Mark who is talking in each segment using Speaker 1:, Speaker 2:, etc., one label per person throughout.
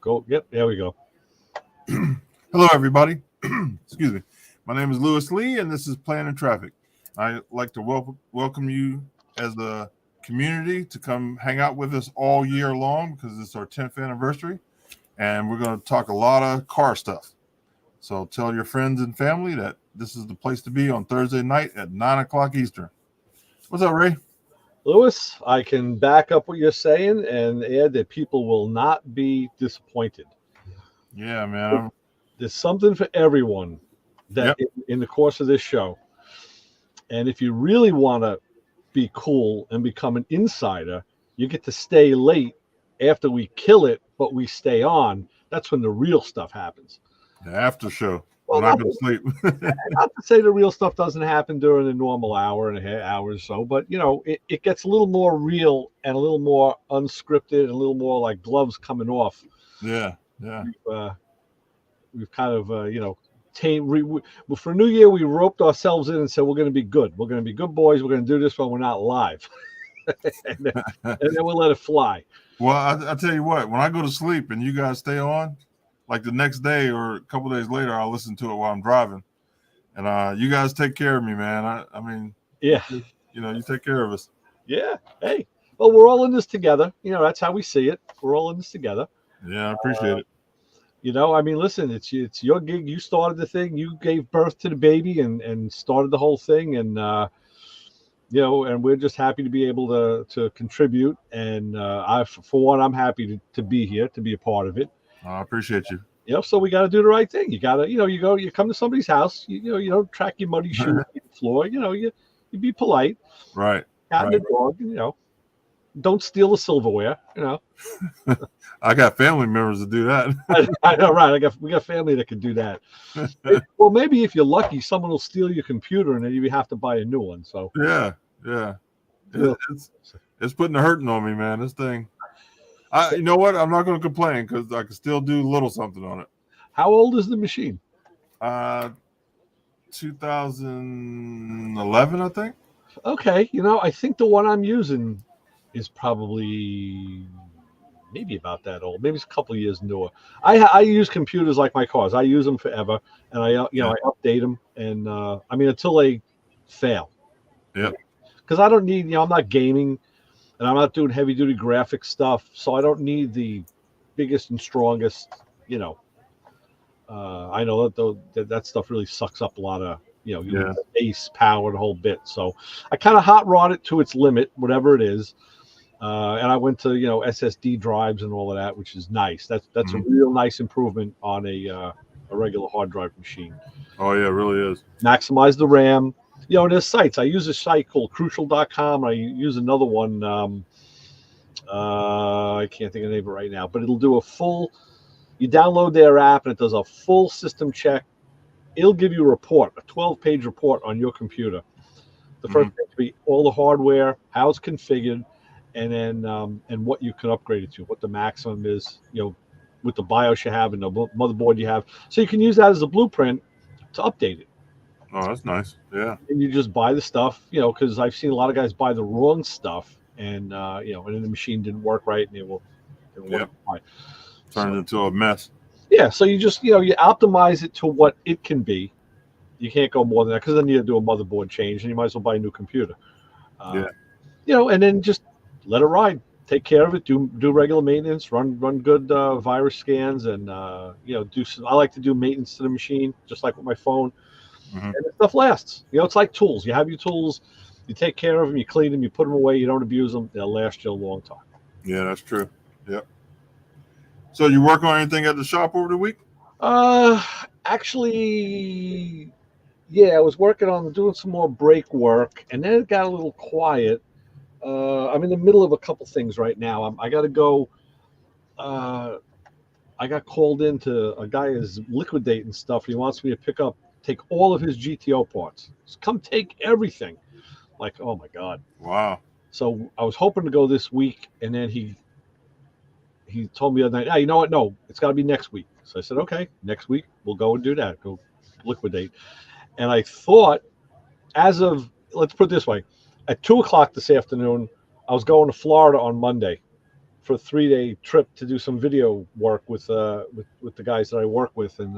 Speaker 1: go. Yep, there we go.
Speaker 2: Hello, everybody. Excuse me. My name is Lewis Lee, and this is Plan and Traffic. I'd like to welcome you as a community to come hang out with us all year long because it's our 10th anniversary, and we're going to talk a lot of car stuff. So tell your friends and family that this is the place to be on Thursday night at 9 o'clock Eastern. What's up, Ray?
Speaker 1: Lewis, I can back up what you're saying and add that people will not be disappointed.
Speaker 2: Yeah, man.
Speaker 1: There's something for everyone that in the course of this show. And if you really want to be cool and become an insider, you get to stay late after we kill it, but we stay on. That's when the real stuff happens.
Speaker 2: The after show.
Speaker 1: Well,
Speaker 2: I'm not going to sleep.
Speaker 1: Not to say the real stuff doesn't happen during the normal hour and a half, hour or so, but it gets a little more real and a little more unscripted and a little more like gloves coming off.
Speaker 2: Yeah.
Speaker 1: We've kind of for New Year we roped ourselves in and said we're going to be good. We're going to be good boys. We're going to do this when we're not live, and then we'll let it fly.
Speaker 2: Well, I tell you what, when I go to sleep and you guys stay on, like the next day or a couple of days later, I'll listen to it while I'm driving. And you guys take care of me, man. I mean,
Speaker 1: yeah,
Speaker 2: you take care of us.
Speaker 1: Yeah. Hey, well, we're all in this together. That's how we see it. We're all in this together.
Speaker 2: Yeah, I appreciate it.
Speaker 1: I mean, listen, it's your gig. You started the thing. You gave birth to the baby and started the whole thing. And, and we're just happy to be able to contribute. And for one, I'm happy to be here, to be a part of it.
Speaker 2: I appreciate you.
Speaker 1: So we got to do the right thing. You got to, you come to somebody's house, you don't track your muddy shoes on the floor. You be polite.
Speaker 2: Right.
Speaker 1: Cat and the dog, don't steal the silverware,
Speaker 2: I got family members to do that.
Speaker 1: I know, right? We got family that can do that. Well, maybe if you're lucky, someone will steal your computer and then you have to buy a new one. So
Speaker 2: yeah. It's putting the hurting on me, man. This thing. You know what? I'm not going to complain because I can still do a little something on it.
Speaker 1: How old is the machine?
Speaker 2: 2011, I think.
Speaker 1: Okay, I think the one I'm using is probably maybe about that old. Maybe it's a couple of years newer. I use computers like my cars. I use them forever, and I update them, and until they fail.
Speaker 2: Yeah.
Speaker 1: Because I don't need, I'm not gaming. And I'm not doing heavy duty graphic stuff, so I don't need the biggest and strongest. I know that stuff really sucks up a lot of space, power, the whole bit. So I kind of hot rod it to its limit, whatever it is. And I went to SSD drives and all of that, which is nice. That's a real nice improvement on a regular hard drive machine.
Speaker 2: Oh yeah, it really is.
Speaker 1: Maximize the RAM. There's sites. I use a site called Crucial.com. I use another one. I can't think of the name of it right now, but it'll do you download their app and it does a full system check. It'll give you a 12-page report on your computer. The first thing to be all the hardware, how it's configured, and then and what you can upgrade it to, what the maximum is, with the BIOS you have and the motherboard you have. So you can use that as a blueprint to update it.
Speaker 2: Oh, that's nice. Yeah.
Speaker 1: And you just buy the stuff, because I've seen a lot of guys buy the wrong stuff and, and then the machine didn't work right and it didn't work right.
Speaker 2: Turned into a mess.
Speaker 1: Yeah. So you just, you optimize it to what it can be. You can't go more than that because then you do a motherboard change and you might as well buy a new computer. And then just let it ride. Take care of it. Do regular maintenance. Run good virus scans and, I like to do maintenance to the machine just like with my phone. And the stuff lasts. It's like tools. You have your tools, you take care of them, you clean them, you put them away, you don't abuse them. They'll last you a long time.
Speaker 2: Yeah, that's true. Yep. So you work on anything at the shop over the week?
Speaker 1: Actually, I was working on doing some more brake work, and then it got a little quiet. I'm in the middle of a couple things right now. I got to go. I got called in to a guy is liquidating stuff. He wants me to take all of his GTO parts. Just come take everything. Like, oh my God.
Speaker 2: Wow.
Speaker 1: So I was hoping to go this week, and then he told me the other night, you know what? No, it's got to be next week. So I said, okay, next week we'll go and do that. Go liquidate. And I thought, let's put it this way, at 2:00 this afternoon, I was going to Florida on Monday for a 3-day trip to do some video work with the guys that I work with, and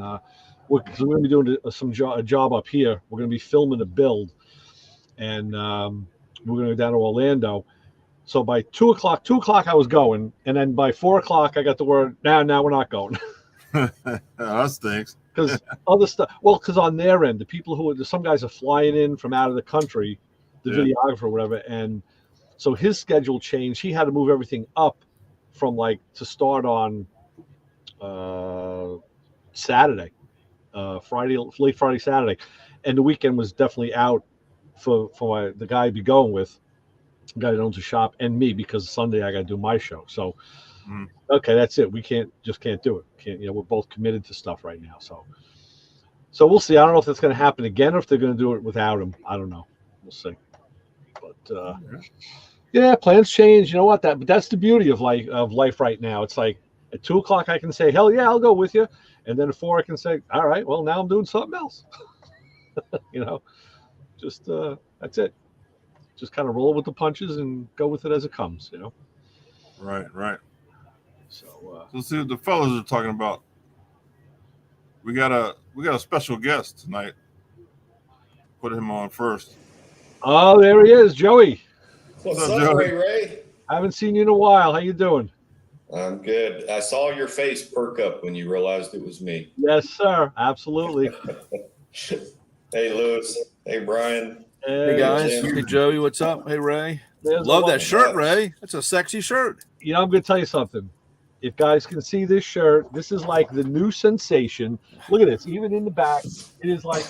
Speaker 1: we're going to be doing a job up here. We're going to be filming a build, and we're going to go down to Orlando. So by 2 o'clock I was going, and then by 4 o'clock I got the word, now we're not going.
Speaker 2: That stinks.
Speaker 1: Because other stuff, well, because on their end, the people some guys are flying in from out of the country, the videographer or whatever, and so his schedule changed. He had to move everything up from to start on Saturday, late Friday, Saturday, and the weekend was definitely out for the guy I'd be going with, the guy that owns a shop, and me, because Sunday I got to do my show. So okay, that's it. We can't do it. We're both committed to stuff right now. So we'll see. I don't know if that's going to happen again or if they're going to do it without him. I don't know. We'll see. But yeah, plans change. You know what? But that's the beauty of life right now. It's like at 2 o'clock I can say, hell yeah, I'll go with you, and then at 4 I can say, all right, well now I'm doing something else. Just that's it. Just kind of roll with the punches and go with it as it comes.
Speaker 2: Right.
Speaker 1: So
Speaker 2: let's see what the fellas are talking about. We got a special guest tonight. Put him on first.
Speaker 1: Oh, there he is, Joey.
Speaker 3: What's up, Ray?
Speaker 1: I haven't seen you in a while. How you doing?
Speaker 3: I'm good. I saw your face perk up when you realized it was me.
Speaker 1: Yes, sir. Absolutely.
Speaker 3: Hey, Lewis. Hey, Brian.
Speaker 4: Hey, guys. Hey, Joey. What's up? Hey, Ray. Love that shirt, Ray. That's a sexy shirt.
Speaker 1: I'm going to tell you something. If guys can see this shirt, this is like the new sensation. Look at this. Even in the back, it is like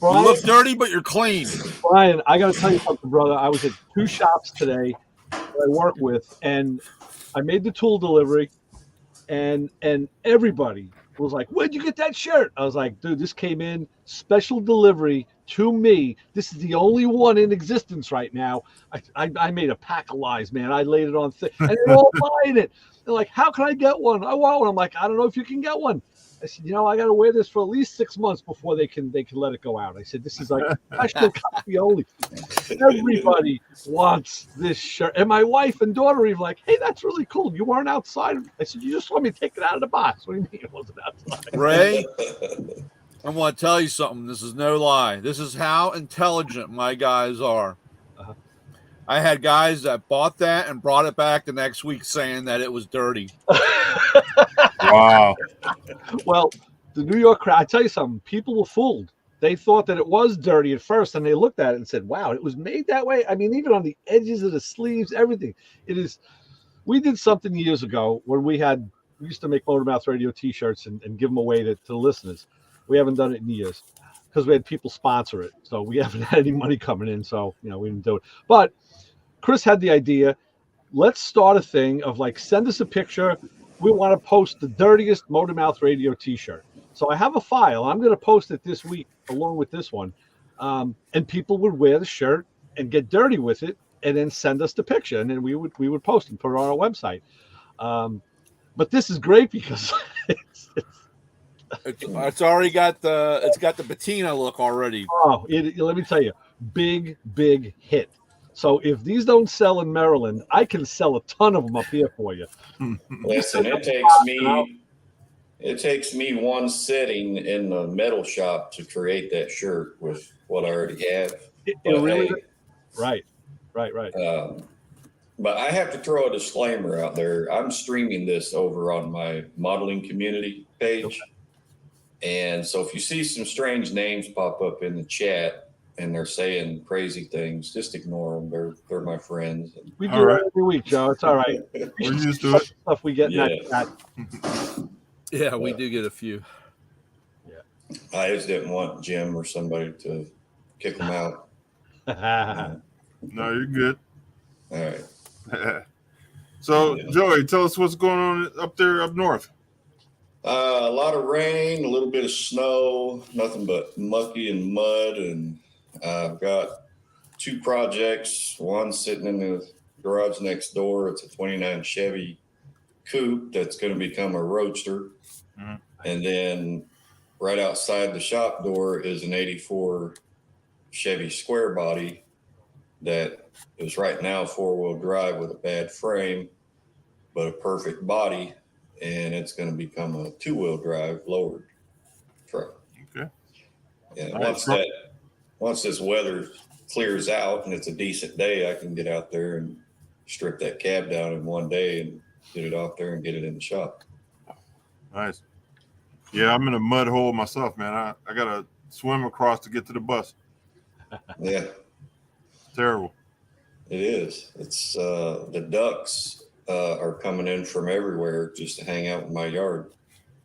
Speaker 4: Brian, you look dirty, but you're clean.
Speaker 1: Brian, I got to tell you something, brother. I was at 2 shops today that I work with, and I made the tool delivery, and everybody was like, where'd you get that shirt? I was like, dude, this came in special delivery to me. This is the only one in existence right now. I made a pack of lies, man. I laid it on thick, and they're all buying it. They're like, how can I get one? I want one. I'm like, I don't know if you can get one. I said, I got to wear this for at least 6 months before they can let it go out. I said, this is like special copy only. Everybody wants this shirt. And my wife and daughter are even like, hey, that's really cool. You weren't outside. I said, you just let me take it out of the box. What do you mean it wasn't outside?
Speaker 4: Ray, I want to tell you something. This is no lie. This is how intelligent my guys are. I had guys that bought that and brought it back the next week saying that it was dirty.
Speaker 2: Wow.
Speaker 1: Well, the New York crowd, I tell you something, people were fooled. They thought that it was dirty at first, and they looked at it and said, wow, it was made that way. I mean, even on the edges of the sleeves, everything. It is. We did something years ago when we used to make Motormouth Radio t-shirts and give them away to the listeners. We haven't done it in years because we had people sponsor it. So we haven't had any money coming in. So, we didn't do it. But Chris had the idea, let's start a thing of send us a picture. We want to post the dirtiest Motormouth Radio t-shirt. So I have a file. I'm going to post it this week along with this one. And people would wear the shirt and get dirty with it and then send us the picture. And then we would post and put it on our website. But this is great because
Speaker 4: it's already got the patina look already.
Speaker 1: Oh, let me tell you, big hit. So if these don't sell in Maryland, I can sell a ton of them up here for you.
Speaker 3: Listen, it takes me one sitting in the metal shop to create that shirt with what I already have.
Speaker 1: Right.
Speaker 3: But I have to throw a disclaimer out there. I'm streaming this over on my modeling community page. Okay. And so if you see some strange names pop up in the chat, and they're saying crazy things, just ignore them. They're my friends.
Speaker 1: We do it every week, Joe. It's all right.
Speaker 2: We're used to it.
Speaker 1: Stuff we get in that.
Speaker 4: Yeah, we do get a few.
Speaker 3: Yeah. I just didn't want Jim or somebody to kick them out.
Speaker 2: No, you're good.
Speaker 3: All right.
Speaker 2: So, Joey, tell us what's going on up there up north.
Speaker 3: A lot of rain, a little bit of snow, nothing but mucky and mud, and I've got 2 projects. One sitting in the garage next door. It's a 29 Chevy coupe that's going to become a roadster. Mm-hmm. And then right outside the shop door is an 84 Chevy square body that It was right now 4-wheel drive with a bad frame, but a perfect body, and it's going to become a 2-wheel drive lowered truck.
Speaker 2: Okay.
Speaker 3: Yeah.
Speaker 2: Nice.
Speaker 3: Once this weather clears out and it's a decent day, I can get out there and strip that cab down in one day and get it off there and get it in the shop.
Speaker 2: Nice. Yeah, I'm in a mud hole myself, man. I gotta swim across to get to the bus.
Speaker 3: Yeah,
Speaker 2: It's terrible.
Speaker 3: it is. It's the ducks are coming in from everywhere just to hang out in my yard.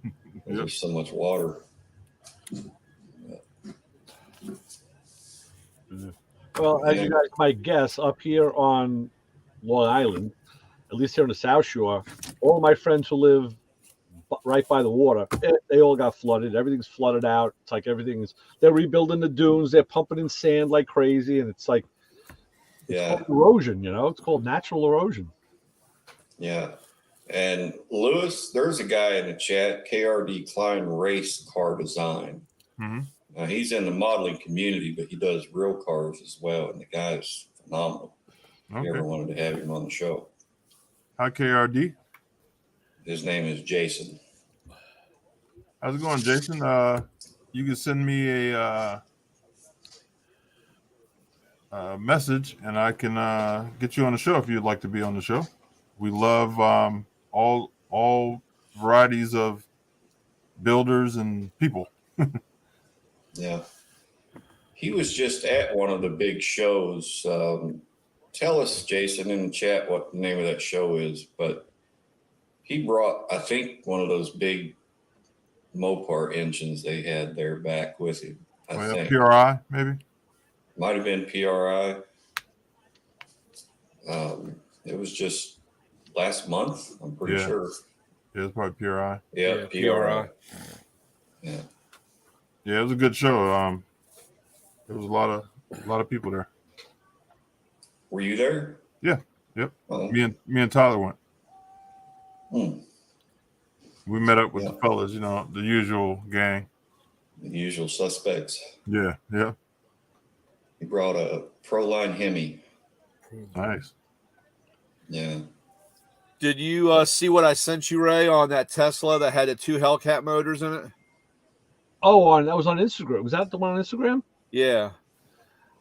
Speaker 2: Yep.
Speaker 3: There's so much water.
Speaker 1: Well, as you guys might guess, up here on Long Island, at least here on the South Shore, all of my friends who live right by the water, they all got flooded. Everything's flooded out. It's like they're rebuilding the dunes. They're pumping in sand like crazy. And it's like, called erosion, It's called natural erosion.
Speaker 3: Yeah. And Lewis, there's a guy in the chat, KRD Klein Race Car Design.
Speaker 2: Mm-hmm.
Speaker 3: Now, he's in the modeling community, but he does real cars as well. And the guy is phenomenal. If you ever wanted to have him on the show.
Speaker 2: Hi, KRD.
Speaker 3: His name is Jason.
Speaker 2: How's it going, Jason? You can send me a message, and I can get you on the show if you'd like to be on the show. We love all varieties of builders and people.
Speaker 3: Yeah. He was just at one of the big shows. Tell us, Jason, in the chat what the name of that show is. But he brought, I think, one of those big Mopar engines they had there back with him. I think
Speaker 2: PRI, maybe.
Speaker 3: Might have been PRI. It was just last month, I'm pretty sure.
Speaker 2: Yeah, it's probably PRI.
Speaker 3: Yeah, PRI. Yeah.
Speaker 2: Yeah, it was a good show. There was a lot of people there.
Speaker 3: Were you there?
Speaker 2: Yeah. Yep. Me and Tyler went. We met up with the fellas, the usual gang.
Speaker 3: The usual suspects.
Speaker 2: Yeah. Yeah.
Speaker 3: He brought a Proline Hemi.
Speaker 2: Nice.
Speaker 3: Yeah.
Speaker 4: Did you see what I sent you, Ray, on that Tesla that had the 2 Hellcat motors in it?
Speaker 1: Oh, that was on Instagram. Was that the one on Instagram?
Speaker 4: Yeah.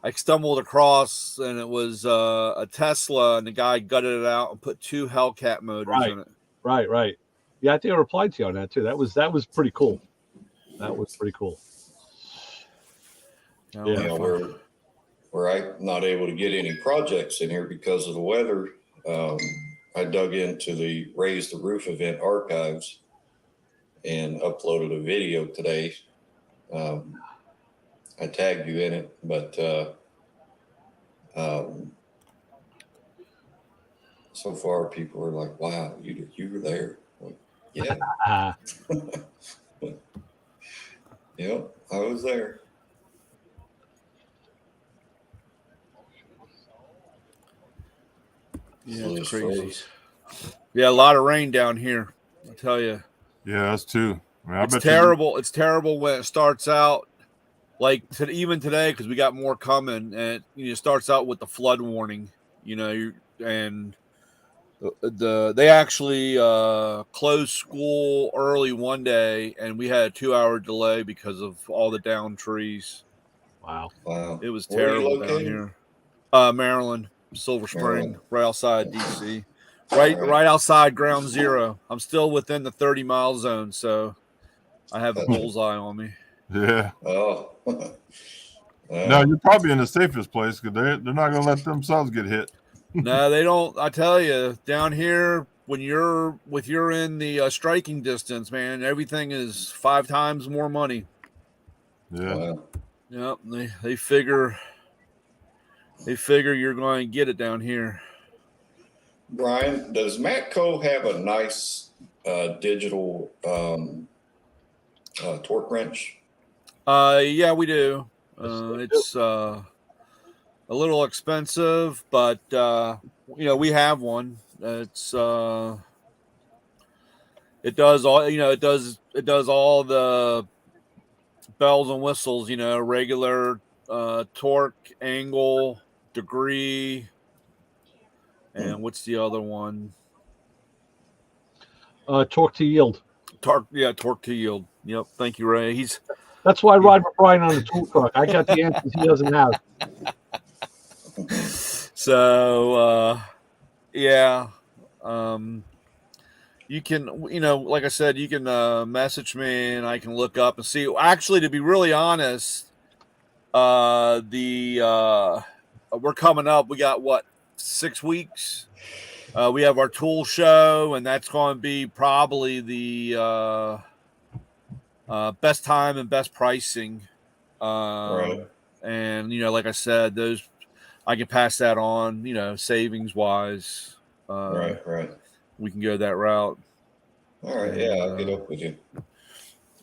Speaker 4: I stumbled across, and it was a Tesla, and the guy gutted it out and put 2 Hellcat motors in it.
Speaker 1: Right. Yeah, I think I replied to you on that too. That was pretty cool. That was pretty cool.
Speaker 3: Yeah, where I'm not able to get any projects in here because of the weather. I dug into the Raise the Roof event archives and uploaded a video today. I tagged you in it, but so far people are like, "Wow, you were there." Like, yeah. Yep, I was there.
Speaker 4: Yeah, it's crazy. Yeah, a lot of rain down here, I tell you.
Speaker 2: Yeah, us too. I mean,
Speaker 4: it's terrible. It's terrible when it starts out, like even today, because we got more coming, and it starts out with the flood warning. And they actually closed school early one day, and we had a 2-hour delay because of all the downed trees.
Speaker 1: Wow.
Speaker 4: It was terrible down here. Maryland, Silver Spring, right outside DC, right outside Ground Zero. I'm still within the 30-mile zone, so I have a bullseye on me.
Speaker 2: Yeah.
Speaker 3: Oh.
Speaker 2: No, you're probably in the safest place because they're not going to let themselves get hit.
Speaker 4: No, they don't. I tell you, down here, when you're in the striking distance, man, everything is 5 times more money.
Speaker 2: Yeah.
Speaker 4: Yep. They figure you're going to get it down here.
Speaker 3: Brian, does Matco have a nice digital torque wrench?
Speaker 4: Yeah, we do. It's a little expensive, but we have one. It's it does all it does all the bells and whistles, regular torque, angle, degree, And what's the other one?
Speaker 1: Torque to yield.
Speaker 4: Torque to yield. Yep. Thank you, Ray.
Speaker 1: That's why I ride with Brian on the tool truck. I got the answers he doesn't have.
Speaker 4: So, yeah. You can, like I said, you can message me and I can look up and see. Actually, to be really honest, we're coming up. We got 6 weeks. We have our tool show, and that's going to be probably the best time and best pricing.
Speaker 3: Right.
Speaker 4: And like I said, those I can pass that on. Savings wise.
Speaker 3: Right.
Speaker 4: We can go that route.
Speaker 3: All right. Yeah, I'll get up with you.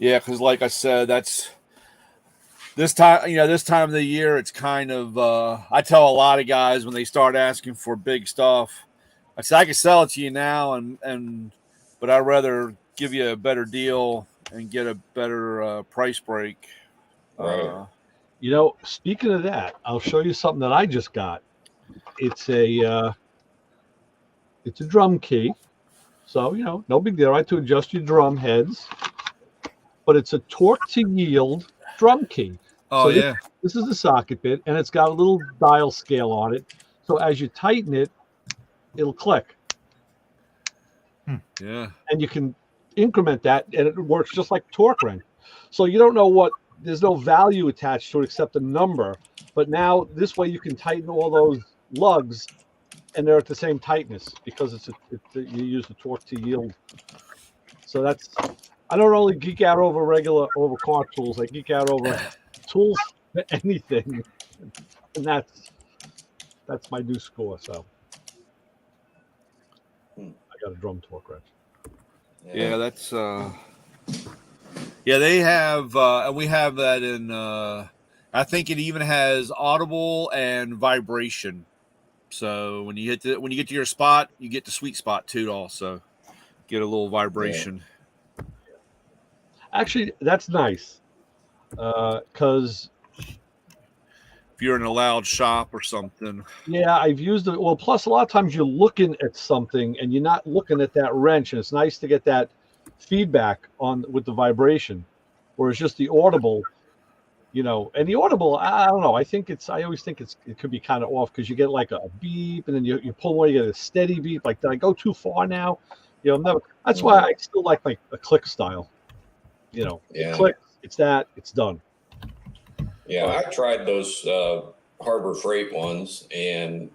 Speaker 4: Yeah, because like I said, that's this time. This time of the year, it's kind of. I tell a lot of guys when they start asking for big stuff, I say I can sell it to you now, but I'd rather give you a better deal and get a better price break.
Speaker 3: Right.
Speaker 1: Speaking of that, I'll show you something that I just got. It's a drum key. So, no big deal, right? To adjust your drum heads. But it's a torque to yield drum key.
Speaker 4: Oh,
Speaker 1: so
Speaker 4: yeah.
Speaker 1: This is the socket bit, and it's got a little dial scale on it. So as you tighten it, it'll click.
Speaker 4: Yeah.
Speaker 1: And you can increment that, and it works just like torque wrench. So you don't know there's no value attached to it except a number. But now this way you can tighten all those lugs, and they're at the same tightness because you use the torque to yield. So I don't only geek out over car tools. I geek out over tools, anything, and that's my new score. So I got a drum torque wrench.
Speaker 4: Yeah, that's they have, and we have that in. I think it even has audible and vibration. So when you get to your spot, you get the sweet spot too. Also, get a little vibration.
Speaker 1: Yeah. Actually, that's nice because
Speaker 4: if you're in a loud shop or something.
Speaker 1: Yeah, I've used it. Well, plus a lot of times you're looking at something and you're not looking at that wrench, and it's nice to get that feedback with the vibration, whereas just the audible. And the audible, I don't know. I always think it could be kind of off because you get like a beep, and then you pull more, you get a steady beep. Like, did I go too far now? Never. That's why I still like a click style. It clicks, it's done.
Speaker 3: Yeah, I tried those Harbor Freight ones, and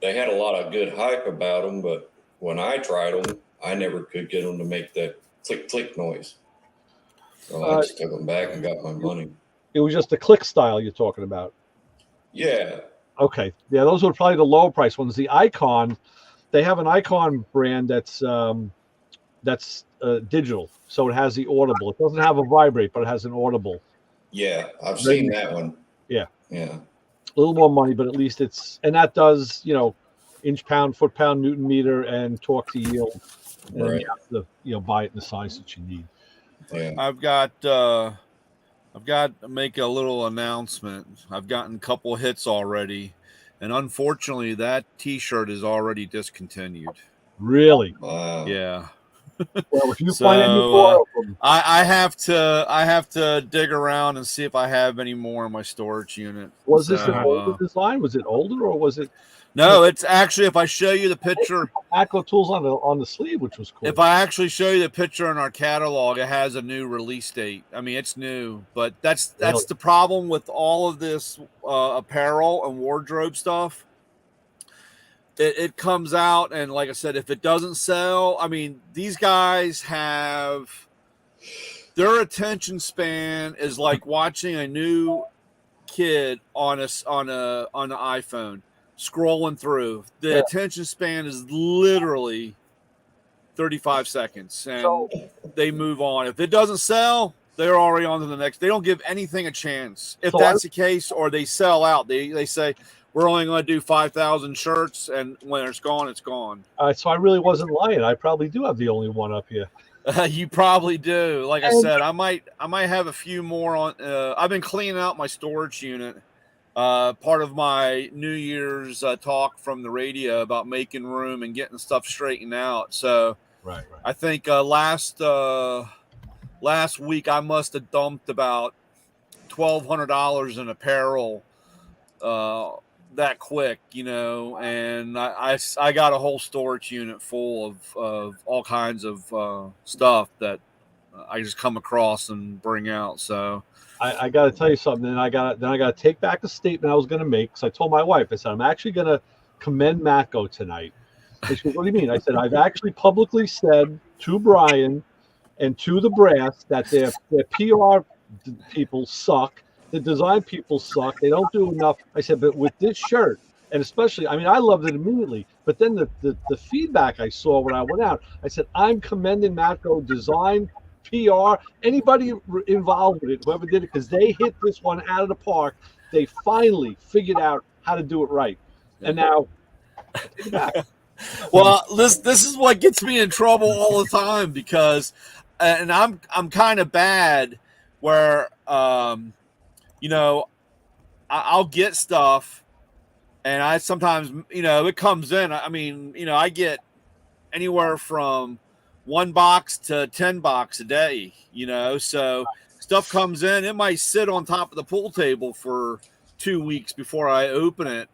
Speaker 3: they had a lot of good hype about them. But when I tried them, I never could get them to make that click click noise. So I just took them back and got my money.
Speaker 1: It was just the click style you're talking about.
Speaker 3: Yeah.
Speaker 1: Okay. Yeah, those were probably the lower price ones. The Icon, they have an Icon brand that's digital, so it has the audible. It doesn't have a vibrate, but it has an audible.
Speaker 3: Yeah, I've seen that one.
Speaker 1: Yeah.
Speaker 3: Yeah.
Speaker 1: A little more money, but at least and that does, inch pound, foot pound, Newton meter, and torque to yield. And
Speaker 3: right.
Speaker 1: You have to, buy it in the size that you need.
Speaker 3: Yeah.
Speaker 4: I've got to make a little announcement. I've gotten a couple hits already, and unfortunately, that T-shirt is already discontinued.
Speaker 1: Really?
Speaker 3: Wow.
Speaker 4: Yeah.
Speaker 1: Well, if you find any more of them,
Speaker 4: I have to dig around and see if I have any more in my storage unit.
Speaker 1: Was this an older design? Was it older, or was it?
Speaker 4: No, it's actually, if I show you the picture,
Speaker 1: Aqua Tools on the sleeve, which was cool.
Speaker 4: If I actually show you the picture in our catalog, it has a new release date. I mean, it's new, but that's the problem with all of this apparel and wardrobe stuff. It comes out, and like I said, if it doesn't sell, I mean, these guys have their attention span is like watching a new kid on an iPhone scrolling through. The attention span is literally 35 seconds, and they move on. If it doesn't sell, they're already on to the next. They don't give anything a chance. If that's the case, or they sell out, they say, we're only going to do 5,000 shirts, and when it's gone, it's gone.
Speaker 1: So I really wasn't lying. I probably do have the only one up here.
Speaker 4: You probably do. Like I said, I might have a few more on. I've been cleaning out my storage unit, part of my New Year's talk from the radio about making room and getting stuff straightened out. So
Speaker 1: right.
Speaker 4: I think last week I must have dumped about $1,200 in apparel that quick, and I got a whole storage unit full of all kinds of stuff that I just come across and bring out. So
Speaker 1: I got to tell you something. And I got to take back a statement I was going to make, because I told my wife, I said, I'm actually going to commend Matco tonight. And she goes, what do you mean? I said, I've actually publicly said to Brian and to the brass that their PR people suck. The design people suck. They don't do enough. I said, but with this shirt, and especially, I mean, I loved it immediately. But then the feedback I saw when I went out, I said, I'm commending Matco design, PR, anybody involved with it, whoever did it, because they hit this one out of the park. They finally figured out how to do it right. And now, take it back.
Speaker 4: Well, this is what gets me in trouble all the time, because, and I'm kind of bad where, I'll get stuff, and I sometimes, it comes in. I mean, I get anywhere from 1 box to 10 box a day, so stuff comes in. It might sit on top of the pool table for 2 weeks before I open it.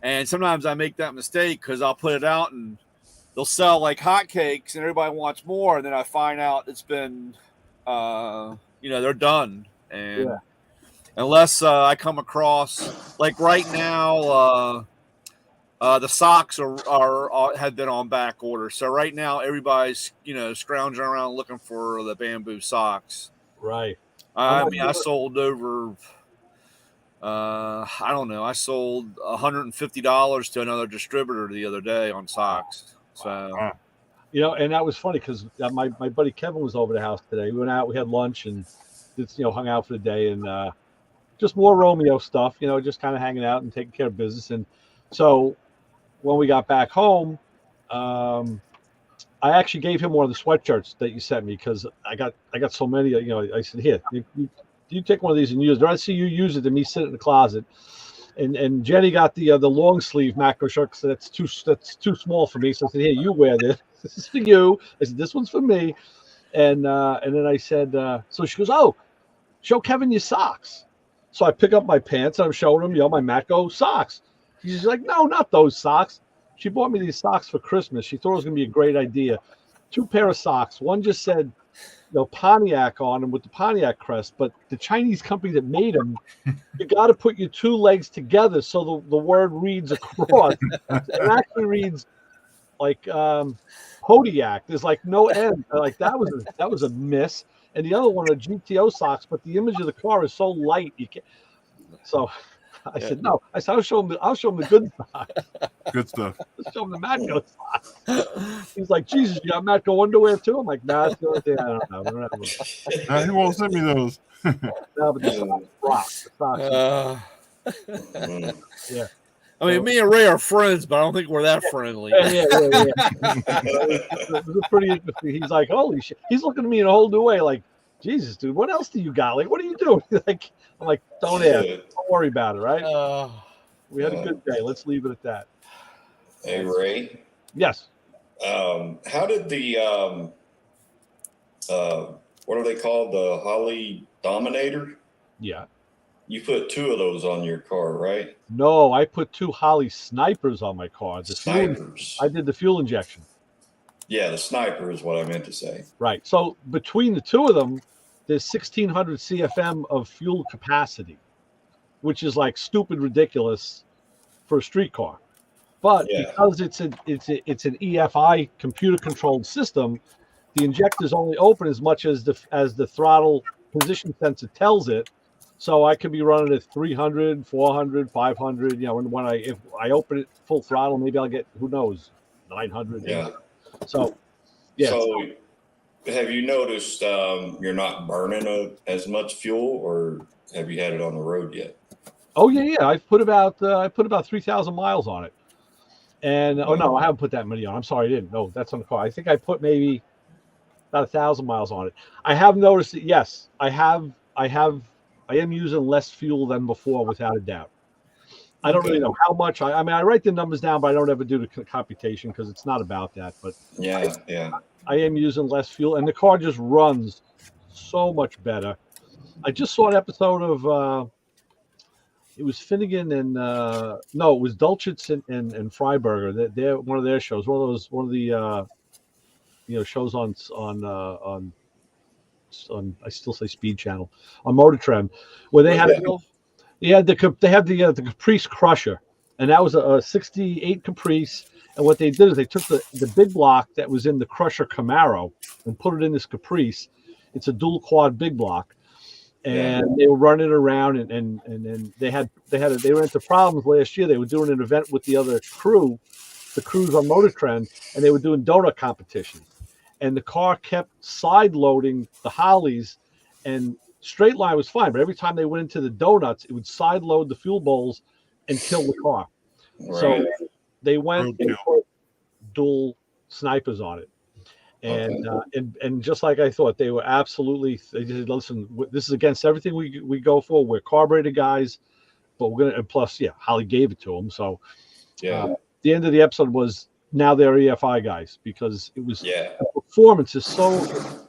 Speaker 4: And sometimes I make that mistake because I'll put it out and they'll sell like hotcakes and everybody wants more. And then I find out it's been, they're done. And unless I come across, like right now, the socks are have been on back order. So right now everybody's, scrounging around looking for the bamboo socks.
Speaker 1: Right.
Speaker 4: I sold over, I don't know. I sold $150 to another distributor the other day on socks. So,
Speaker 1: and that was funny because my buddy Kevin was over the house today. We went out, we had lunch, and just hung out for the day, and just more Romeo stuff. Just kind of hanging out and taking care of business. And so when we got back home, I actually gave him one of the sweatshirts that you sent me because I got so many. I said, here, you take one of these and use it. I'd rather see you use it than me sit in the closet. And Jenny got the long sleeve Macro shirt, so that's too small for me. So I said, here, you wear this. This is for you. I said, this one's for me. And then I said, so she goes, oh, show Kevin your socks. So I pick up my pants and I'm showing him, my Matco socks. She's like, no, not those socks. She bought me these socks for Christmas. She thought it was going to be a great idea. 2 pair of socks. One just said, Pontiac on them with the Pontiac crest, but the Chinese company that made them, you got to put your 2 legs together so the word reads across. It actually reads like Hodiac. There's like no end. Like that was a miss. And the other one are GTO socks, but the image of the car is so light you can't. So I said no. I said I'll show him the good socks.
Speaker 2: Good stuff.
Speaker 1: I'll show him the Matco socks. He's like, Jesus, you got Matco underwear too? I'm like, nah, I don't know.
Speaker 2: He won't send me those.
Speaker 1: No, but the socks rock. The socks. Yeah.
Speaker 4: I mean, me and Ray are friends, but I don't think we're that friendly.
Speaker 1: Yeah. It was pretty interesting. He's like, holy shit. He's looking at me in a whole new way, like, Jesus, dude, what else do you got? Like, what are you doing? I'm like, don't ask. Don't worry about it, right? We had a good day. Let's leave it at that.
Speaker 3: Hey, Ray.
Speaker 1: Yes.
Speaker 3: How did the what are they called? The Holly Dominator?
Speaker 1: Yeah.
Speaker 3: You put 2 of those on your car, right?
Speaker 1: No, I put 2 Holly Snipers on my car.
Speaker 3: Snipers.
Speaker 1: I did the fuel injection.
Speaker 3: Yeah, the Sniper is what I meant to say.
Speaker 1: Right. So between the 2 of them, there's 1,600 CFM of fuel capacity, which is like stupid ridiculous for a street car. But because it's an EFI computer controlled system, the injectors only open as much as the throttle position sensor tells it. So I could be running at 300, 400, 500. If I open it full throttle, maybe I'll get, who knows, 900.
Speaker 3: Yeah.
Speaker 1: So, yeah.
Speaker 3: So, have you noticed you're not burning as much fuel, or have you had it on the road yet?
Speaker 1: Oh yeah. I put about 3,000 miles on it, and no, I haven't put that many on. I'm sorry, I didn't. No, that's on the car. I think I put maybe about 1,000 miles on it. I have noticed that. Yes, I am using less fuel than before, without a doubt. I don't really know how much. I mean, I write the numbers down, but I don't ever do the computation because it's not about that. But I am using less fuel, and the car just runs so much better. I just saw an episode of it was Finnegan and no, it was Dulcich and Freiberger. They're one of their shows, one of the shows on I still say Speed Channel on Motor Trend, where they had the Caprice Crusher, and that was a 68 Caprice. And what they did is they took the big block that was in the Crusher Camaro and put it in this Caprice. It's a dual quad big block, and they were running around and then they ran into problems last year. They were doing an event with the other crew, the crews on Motor Trend, and they were doing donut competitions. And the car kept side loading the Hollies, and straight line was fine, but every time they went into the donuts, it would side load the fuel bowls and kill the car. Right. So they went and put dual snipers on it, and and just like I thought, they were absolutely. They said, "Listen, this is against everything we go for. We're carburetor guys, but we're gonna." And plus, Holly gave it to them. So the end of the episode was. Now they're EFI guys because it was the performance is so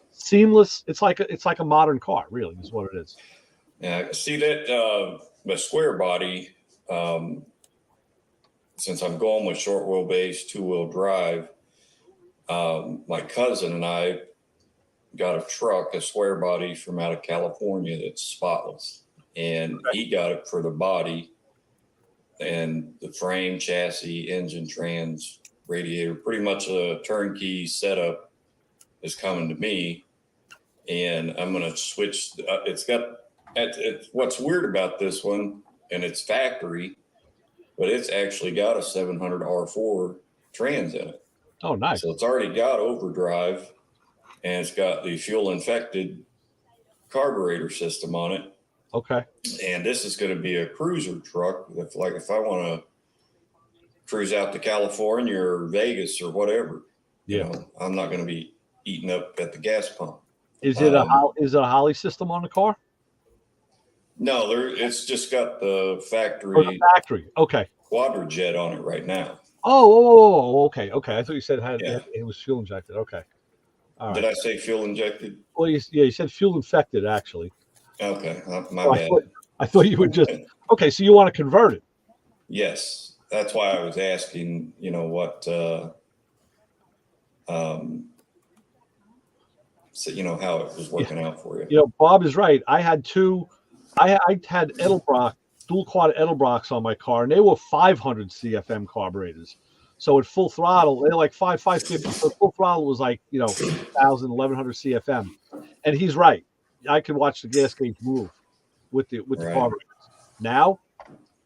Speaker 1: seamless. It's like a modern car, really, is what it is.
Speaker 3: Yeah, see that the square body. Since I'm going with short wheelbase, 2-wheel drive, my cousin and I got a truck, a square body from out of California that's spotless, and he got it for the body and the frame, chassis, engine, trans. Radiator, pretty much a turnkey setup is coming to me, and I'm going to switch. What's weird about this one, and it's factory, but it's actually got a 700 R4 trans in it.
Speaker 1: Oh, nice.
Speaker 3: So it's already got overdrive, and it's got the fuel infected carburetor system on it.
Speaker 1: Okay.
Speaker 3: And this is going to be a cruiser truck. If I want to cruise out to California or Vegas or whatever, I'm not going to be eating up at the gas pump.
Speaker 1: Is it a Holly system on the car?
Speaker 3: No, it's just got the factory.
Speaker 1: Okay.
Speaker 3: Quadrajet on it right now.
Speaker 1: Oh, okay. I thought you said it was fuel injected. Okay. All right.
Speaker 3: Did I say fuel injected?
Speaker 1: Well, you said fuel infected actually.
Speaker 3: Okay, my bad.
Speaker 1: I thought you would just okay. So you want to convert it?
Speaker 3: Yes. That's why I was asking, what, so, how it was working out for you.
Speaker 1: Bob is right. I had I had Edelbrock, dual quad Edelbrocks on my car, and they were 500 CFM carburetors. So at full throttle, they're like 550. So full throttle was like, 1,000, 1,100 CFM. And he's right. I could watch the gas gauge move with the carburetors. Now,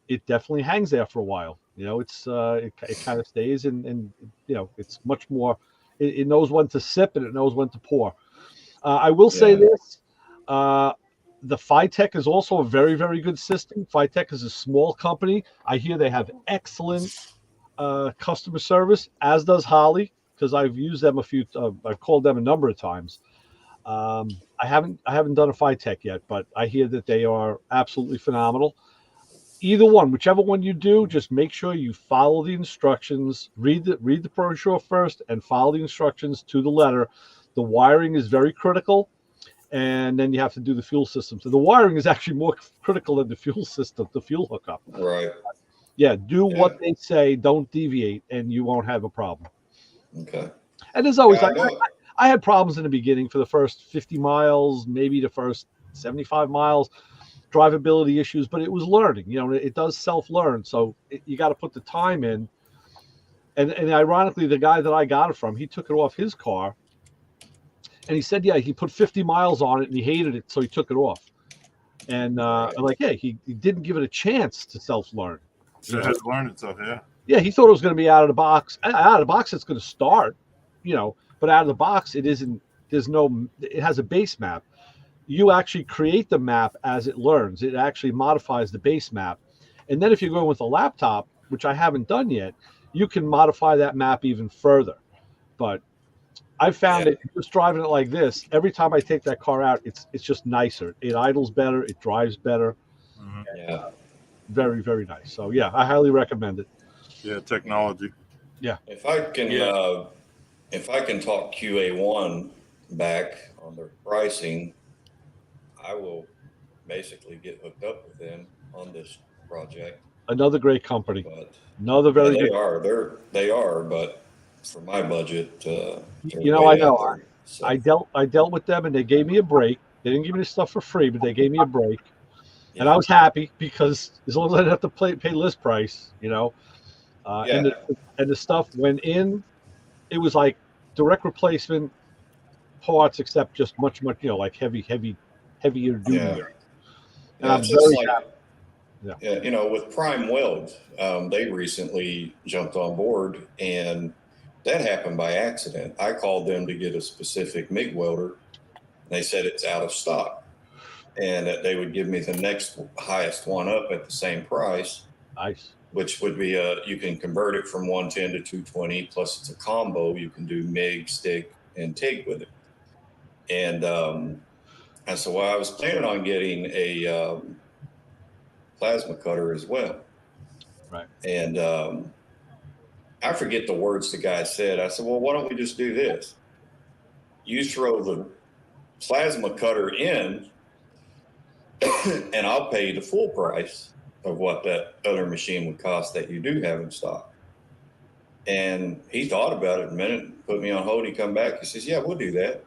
Speaker 1: it definitely hangs there for a while. It kind of stays and it's much more. It knows when to sip and it knows when to pour. I will say this: the Phytech is also a very, very good system. Phytech is a small company. I hear they have excellent customer service, as does Holly, because I've used them I've called them a number of times. I haven't done a Phytech yet, but I hear that they are absolutely phenomenal. Either one, whichever one you do, just make sure you follow the instructions. Read the brochure first and follow the instructions to the letter. The wiring is very critical, and then you have to do the fuel system. So the wiring is actually more critical than the fuel system, the fuel hookup.
Speaker 3: Right.
Speaker 1: Yeah, do what they say. Don't deviate, and you won't have a problem.
Speaker 3: Okay.
Speaker 1: And there's always I had problems in the beginning for the first 50 miles, maybe the first 75 miles. Drivability issues, but it was learning. It does self-learn, so you got to put the time in. And ironically, the guy that I got it from, he took it off his car, and he said, he put 50 miles on it and he hated it, so he took it off. And I'm like, he didn't give it a chance to self-learn.
Speaker 2: It has to learn itself,
Speaker 1: Yeah, he thought it was going to be out of the box. Out of the box, it's going to start, but out of the box, it isn't. It has a base map. You actually create the map as it learns. It actually modifies the base map. And then if you're going with a laptop, which I haven't done yet, you can modify that map even further. But I found that just driving it like this, every time I take that car out, it's just nicer. It idles better. It drives better.
Speaker 3: Yeah.
Speaker 1: very, very nice. So yeah, I highly recommend it.
Speaker 2: Yeah, technology.
Speaker 1: Yeah.
Speaker 3: If I can talk QA1 back on their pricing, I will basically get hooked up with them on this project.
Speaker 1: Another great company.
Speaker 3: But
Speaker 1: Another very
Speaker 3: they
Speaker 1: good.
Speaker 3: they are, but for my budget, they're
Speaker 1: You know,
Speaker 3: way
Speaker 1: I know.
Speaker 3: out there. So,
Speaker 1: I dealt with them, and they gave me a break. They didn't give me the stuff for free, but they gave me a break, and
Speaker 3: yeah.
Speaker 1: I was happy because as long as I didn't have to pay list price,
Speaker 3: Yeah.
Speaker 1: and the stuff went in, it was like direct replacement parts, except just much, like heavier duty.
Speaker 3: Yeah.
Speaker 1: And
Speaker 3: Yeah,
Speaker 1: I'm
Speaker 3: it's just
Speaker 1: very
Speaker 3: like,
Speaker 1: happy. Yeah.
Speaker 3: with Prime Weld, they recently jumped on board, and that happened by accident. I called them to get a specific MIG welder, and they said it's out of stock, and that they would give me the next highest one up at the same price,
Speaker 1: Nice.
Speaker 3: which would be you can convert it from 110 to 220, plus it's a combo. You can do MIG, stick, and TIG with it. And so I was planning on getting a plasma cutter as well.
Speaker 1: Right.
Speaker 3: And I forget the words the guy said. I said, well, why don't we just do this? You throw the plasma cutter in, and I'll pay you the full price of what that other machine would cost that you do have in stock. And he thought about it a minute, put me on hold. He come back. He says, yeah, we'll do that.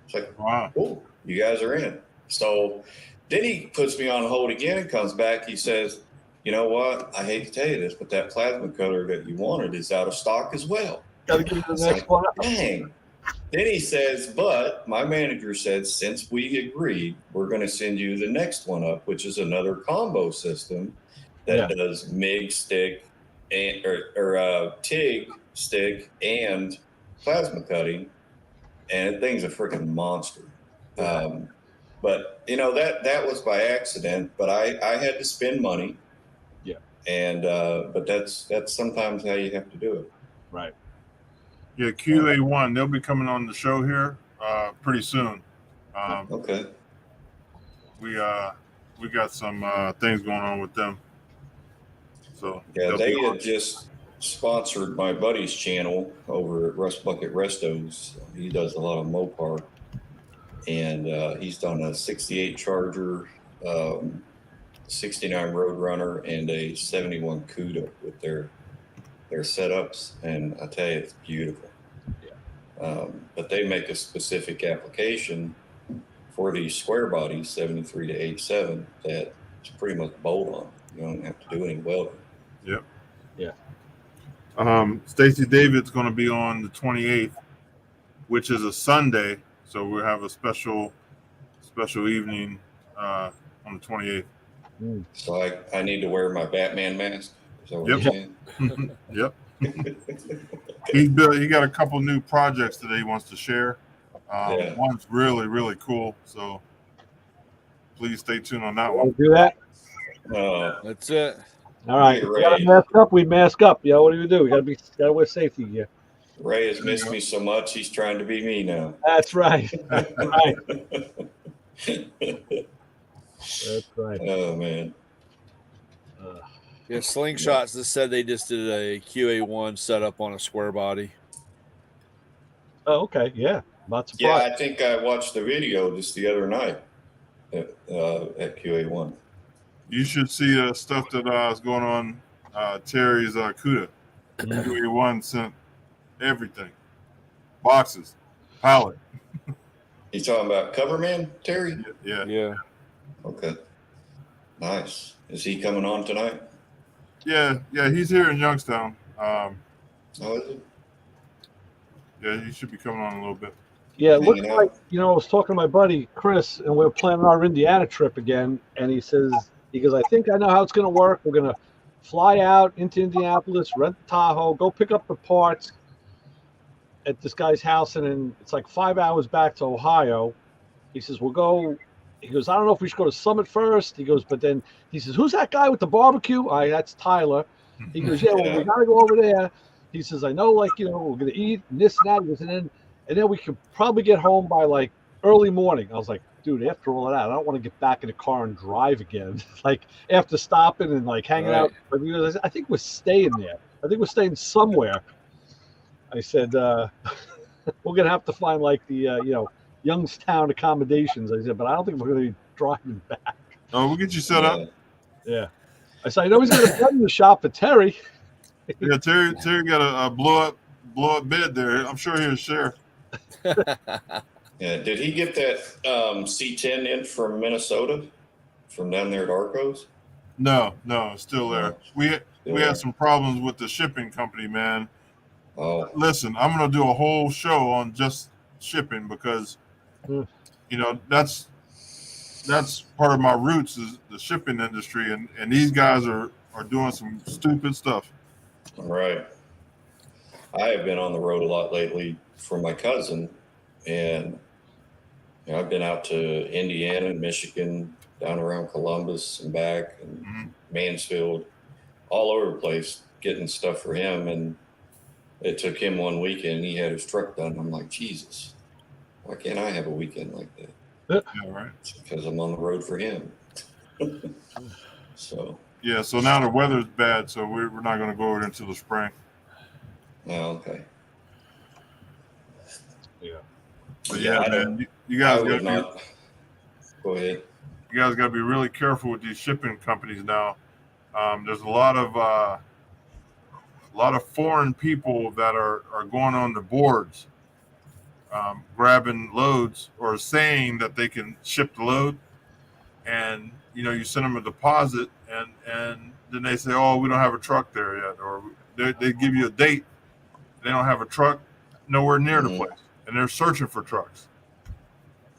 Speaker 3: It's like,
Speaker 2: Wow.
Speaker 3: cool, you guys are in. So then he puts me on hold again and comes back. He says, you know what? I hate to tell you this, but that plasma cutter that you wanted is out of stock as well.
Speaker 1: Got to give you the next one.
Speaker 3: Dang. Then he says, but my manager said, since we agreed, we're going to send you the next one up, which is another combo system that does MIG stick and or TIG stick and plasma cutting, and the thing's a freaking monster. But that was by accident. But I had to spend money.
Speaker 1: Yeah.
Speaker 3: And but that's sometimes how you have to do it.
Speaker 1: Right.
Speaker 2: Yeah, QA1, they'll be coming on the show here pretty soon.
Speaker 3: Okay.
Speaker 2: We got some things going on with them. So
Speaker 3: yeah, they had just sponsored my buddy's channel over at Rust Bucket Restos. He does a lot of Mopar, and he's done a 68 Charger, 69 Roadrunner, and a 71 Cuda with their setups, and I tell you, it's beautiful. But they make a specific application for these square bodies, 73 to 87, that it's pretty much bolt on. You don't have to do any welding.
Speaker 2: Yep.
Speaker 1: Yeah.
Speaker 2: Stacy David's going to be on the 28th, which is a Sunday, so we'll have a special evening on the 28th.
Speaker 3: So I need to wear my Batman mask. Is that what you're saying?
Speaker 2: Yep. He got a couple new projects that he wants to share. One's really, really cool. So please stay tuned on that one.
Speaker 1: Do that.
Speaker 4: That's it.
Speaker 1: All right. We gotta mask up. We mask up. Yeah. What do we do? We gotta wear safety gear.
Speaker 3: Ray has missed me so much. He's trying to be me now.
Speaker 1: That's right. That's right. That's right.
Speaker 3: Oh man.
Speaker 4: Yeah, Slingshots just said they just did a QA1 setup on a square body.
Speaker 1: Oh, okay. Yeah. Not surprised.
Speaker 3: Yeah, I think I watched the video just the other night at QA1.
Speaker 2: You should see stuff that is going on Terry's CUDA. QA1 sent everything. Boxes, pallet.
Speaker 3: You talking about Coverman, Terry?
Speaker 2: Yeah.
Speaker 3: Okay. Nice. Is he coming on tonight?
Speaker 2: Yeah, he's here in Youngstown.
Speaker 3: Oh, is it?
Speaker 2: Yeah, he should be coming on a little bit.
Speaker 1: Yeah, it looks like, I was talking to my buddy Chris, and we're planning our Indiana trip again, and he goes, I think I know how it's going to work. We're going to fly out into Indianapolis, rent the Tahoe, go pick up the parts at this guy's house, and then it's like 5 hours back to Ohio. He says, we'll go. He goes, I don't know if we should go to Summit first. He goes, but then he says, who's that guy with the barbecue? That's Tyler. He goes, yeah, well, we got to go over there. He says, I know, we're going to eat and this and that. He goes, and then we could probably get home by like early morning. I was like, dude, after all of that, I don't want to get back in the car and drive again. Like after stopping and like hanging out, I think we're staying there. I think we're staying somewhere. I said, we're gonna have to find like the Youngstown accommodations. I said, but I don't think we're gonna be driving back.
Speaker 2: Oh, we'll get you set up.
Speaker 1: Yeah. I said, I know he's gonna put in the shop for Terry.
Speaker 2: Yeah, Terry got a blow up bed there. I'm sure he'll share.
Speaker 3: Yeah, did he get that C10 in from Minnesota, from down there at Arcos?
Speaker 2: No, it's still there.
Speaker 3: No,
Speaker 2: we had some problems with the shipping company, man.
Speaker 3: Oh,
Speaker 2: Listen, I'm gonna do a whole show on just shipping because that's part of my roots is the shipping industry, and these guys are doing some stupid stuff.
Speaker 3: right. I have been on the road a lot lately for my cousin, and I've been out to Indiana, Michigan, down around Columbus and back, and Mansfield, all over the place, getting stuff for him. And it took him one weekend, and he had his truck done. I'm like, Jesus, why can't I have a weekend like that?
Speaker 2: Yeah, right.
Speaker 3: It's because I'm on the road for him. So
Speaker 2: now the weather's bad, so we're not going to go over into the spring.
Speaker 3: Oh, okay.
Speaker 1: Yeah.
Speaker 2: But man, you guys got
Speaker 3: not. Go ahead.
Speaker 2: You guys got to be really careful with these shipping companies now. There's a lot of foreign people that are going on the boards, grabbing loads or saying that they can ship the load, and you send them a deposit, and then they say, oh, we don't have a truck there yet, or they give you a date. They don't have a truck nowhere near the place, and they're searching for trucks.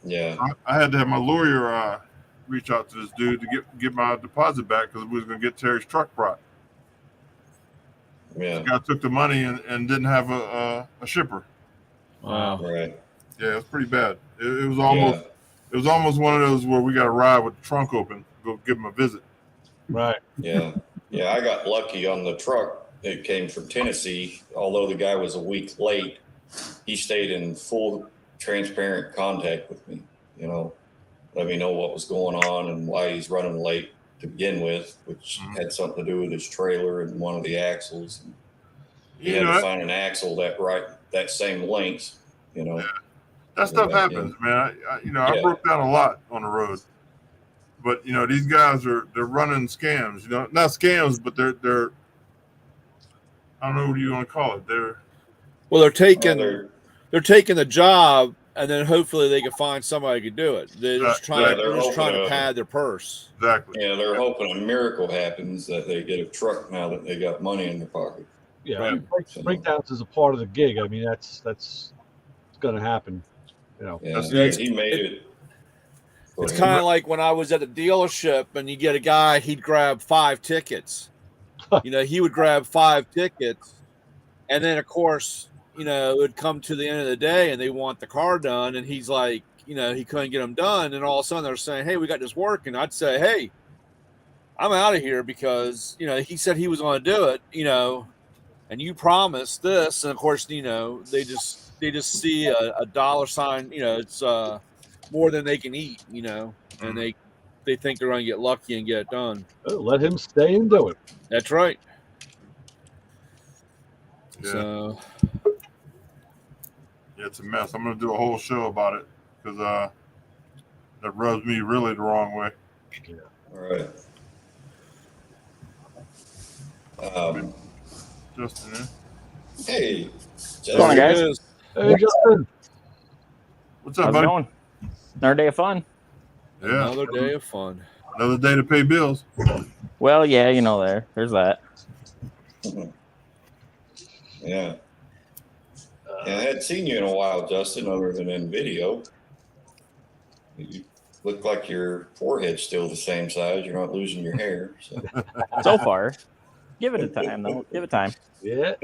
Speaker 3: Yeah.
Speaker 2: I had to have my lawyer reach out to this dude to get my deposit back because we was going to get Terry's truck brought.
Speaker 3: Yeah.
Speaker 2: The guy took the money and didn't have a shipper.
Speaker 4: Wow.
Speaker 3: Right.
Speaker 2: Yeah, it's pretty bad. It was almost one of those where we got to ride with the trunk open, go give him a visit.
Speaker 1: Right.
Speaker 3: Yeah. Yeah. I got lucky on the truck. It came from Tennessee. Although the guy was a week late, he stayed in full transparent contact with me. Let me know what was going on and why he's running late to begin with, which had something to do with his trailer and one of the axles. And he had to find an axle that same length.
Speaker 2: Yeah. That stuff happens, man. I broke down a lot on the road. But these guys they're running scams. Not scams, but they're I don't know what you want to call it.
Speaker 4: They're taking the job, and then hopefully they can find somebody who can do it. They're just trying to pad their purse.
Speaker 2: Exactly.
Speaker 3: Yeah, they're hoping a miracle happens that they get a truck now that they got money in their pocket.
Speaker 1: Yeah, right. Breakdowns is a part of the gig. I mean, that's going to happen.
Speaker 3: Yeah, he made it.
Speaker 4: It's kind of like when I was at the dealership, and you get a guy, he'd grab 5 tickets. He would grab 5 tickets, and then of course, it would come to the end of the day, and they want the car done, and he's like, he couldn't get them done, and all of a sudden they're saying, "Hey, we got this working." I'd say, "Hey, I'm out of here because he said he was going to do it, and you promised this," and of course, they just see a dollar sign, it's more than they can eat, and they think they're going to get lucky and get it done.
Speaker 1: Let him stay and do it.
Speaker 4: That's right.
Speaker 2: Yeah.
Speaker 4: So
Speaker 2: it's a mess. I'm going to do a whole show about it because that rubs me really the wrong way.
Speaker 3: Yeah. All right.
Speaker 2: Justin,
Speaker 3: Hey.
Speaker 5: What's going on, guys?
Speaker 1: Hey, Justin.
Speaker 2: What's up,
Speaker 5: How's
Speaker 2: buddy?
Speaker 5: it going? Another day of fun.
Speaker 2: Yeah.
Speaker 4: Another day of fun.
Speaker 2: Another day to pay bills.
Speaker 5: Well, yeah, there's that.
Speaker 3: Yeah. I hadn't seen you in a while, Justin, other than in video. You look like your forehead's still the same size. You're not losing your hair.
Speaker 5: So far. Give it a time, though. Give it time.
Speaker 1: Yeah.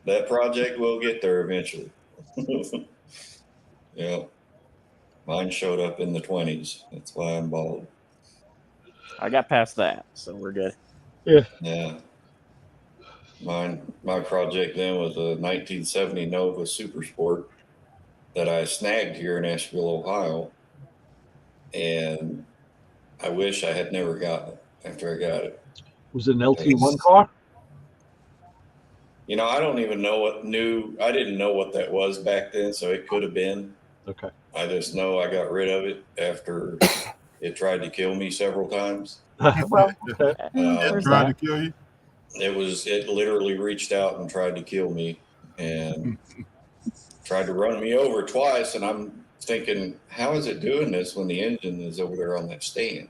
Speaker 3: That project will get there eventually. Yeah. Mine showed up in the 20s. That's why I'm bald.
Speaker 5: I got past that, so we're good.
Speaker 3: Yeah. My project then was a 1970 Nova Super Sport. that I snagged here in Asheville, Ohio. And I wish I had never gotten it after I got it.
Speaker 1: Was it an LT1 car?
Speaker 3: You know, I don't even know I didn't know what that was back then, so it could have been.
Speaker 1: Okay.
Speaker 3: I just know I got rid of it after it tried to kill me several times.
Speaker 1: Well, okay.
Speaker 2: It tried to kill you?
Speaker 3: It literally reached out and tried to kill me and tried to run me over twice. And I'm thinking, how is it doing this when the engine is over there on that stand?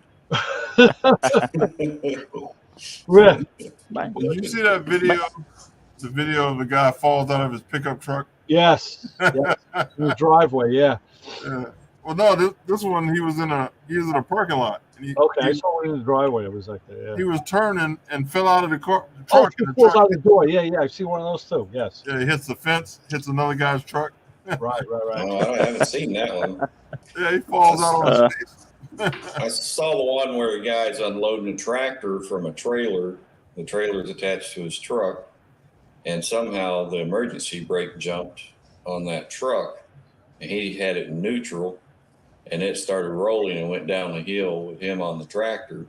Speaker 1: Really?
Speaker 2: Did you see that video? The video of the guy falls out of his pickup truck?
Speaker 1: Yes. Yes. In the driveway, yeah.
Speaker 2: Well, no, this one he was in a parking lot. And
Speaker 1: I saw it in the driveway. It was like that. Yeah.
Speaker 2: He was turning and fell out of the truck.
Speaker 1: He falls out the door. Yeah. I see one of those too. Yes.
Speaker 2: Yeah, he hits the fence, hits another guy's truck.
Speaker 1: Right.
Speaker 3: Oh, I haven't seen that one.
Speaker 2: Yeah, he falls out on his face.
Speaker 3: I saw the one where a guy's unloading a tractor from a trailer. The trailer's attached to his truck, and somehow the emergency brake jumped on that truck, and he had it in neutral, and it started rolling and went down the hill with him on the tractor.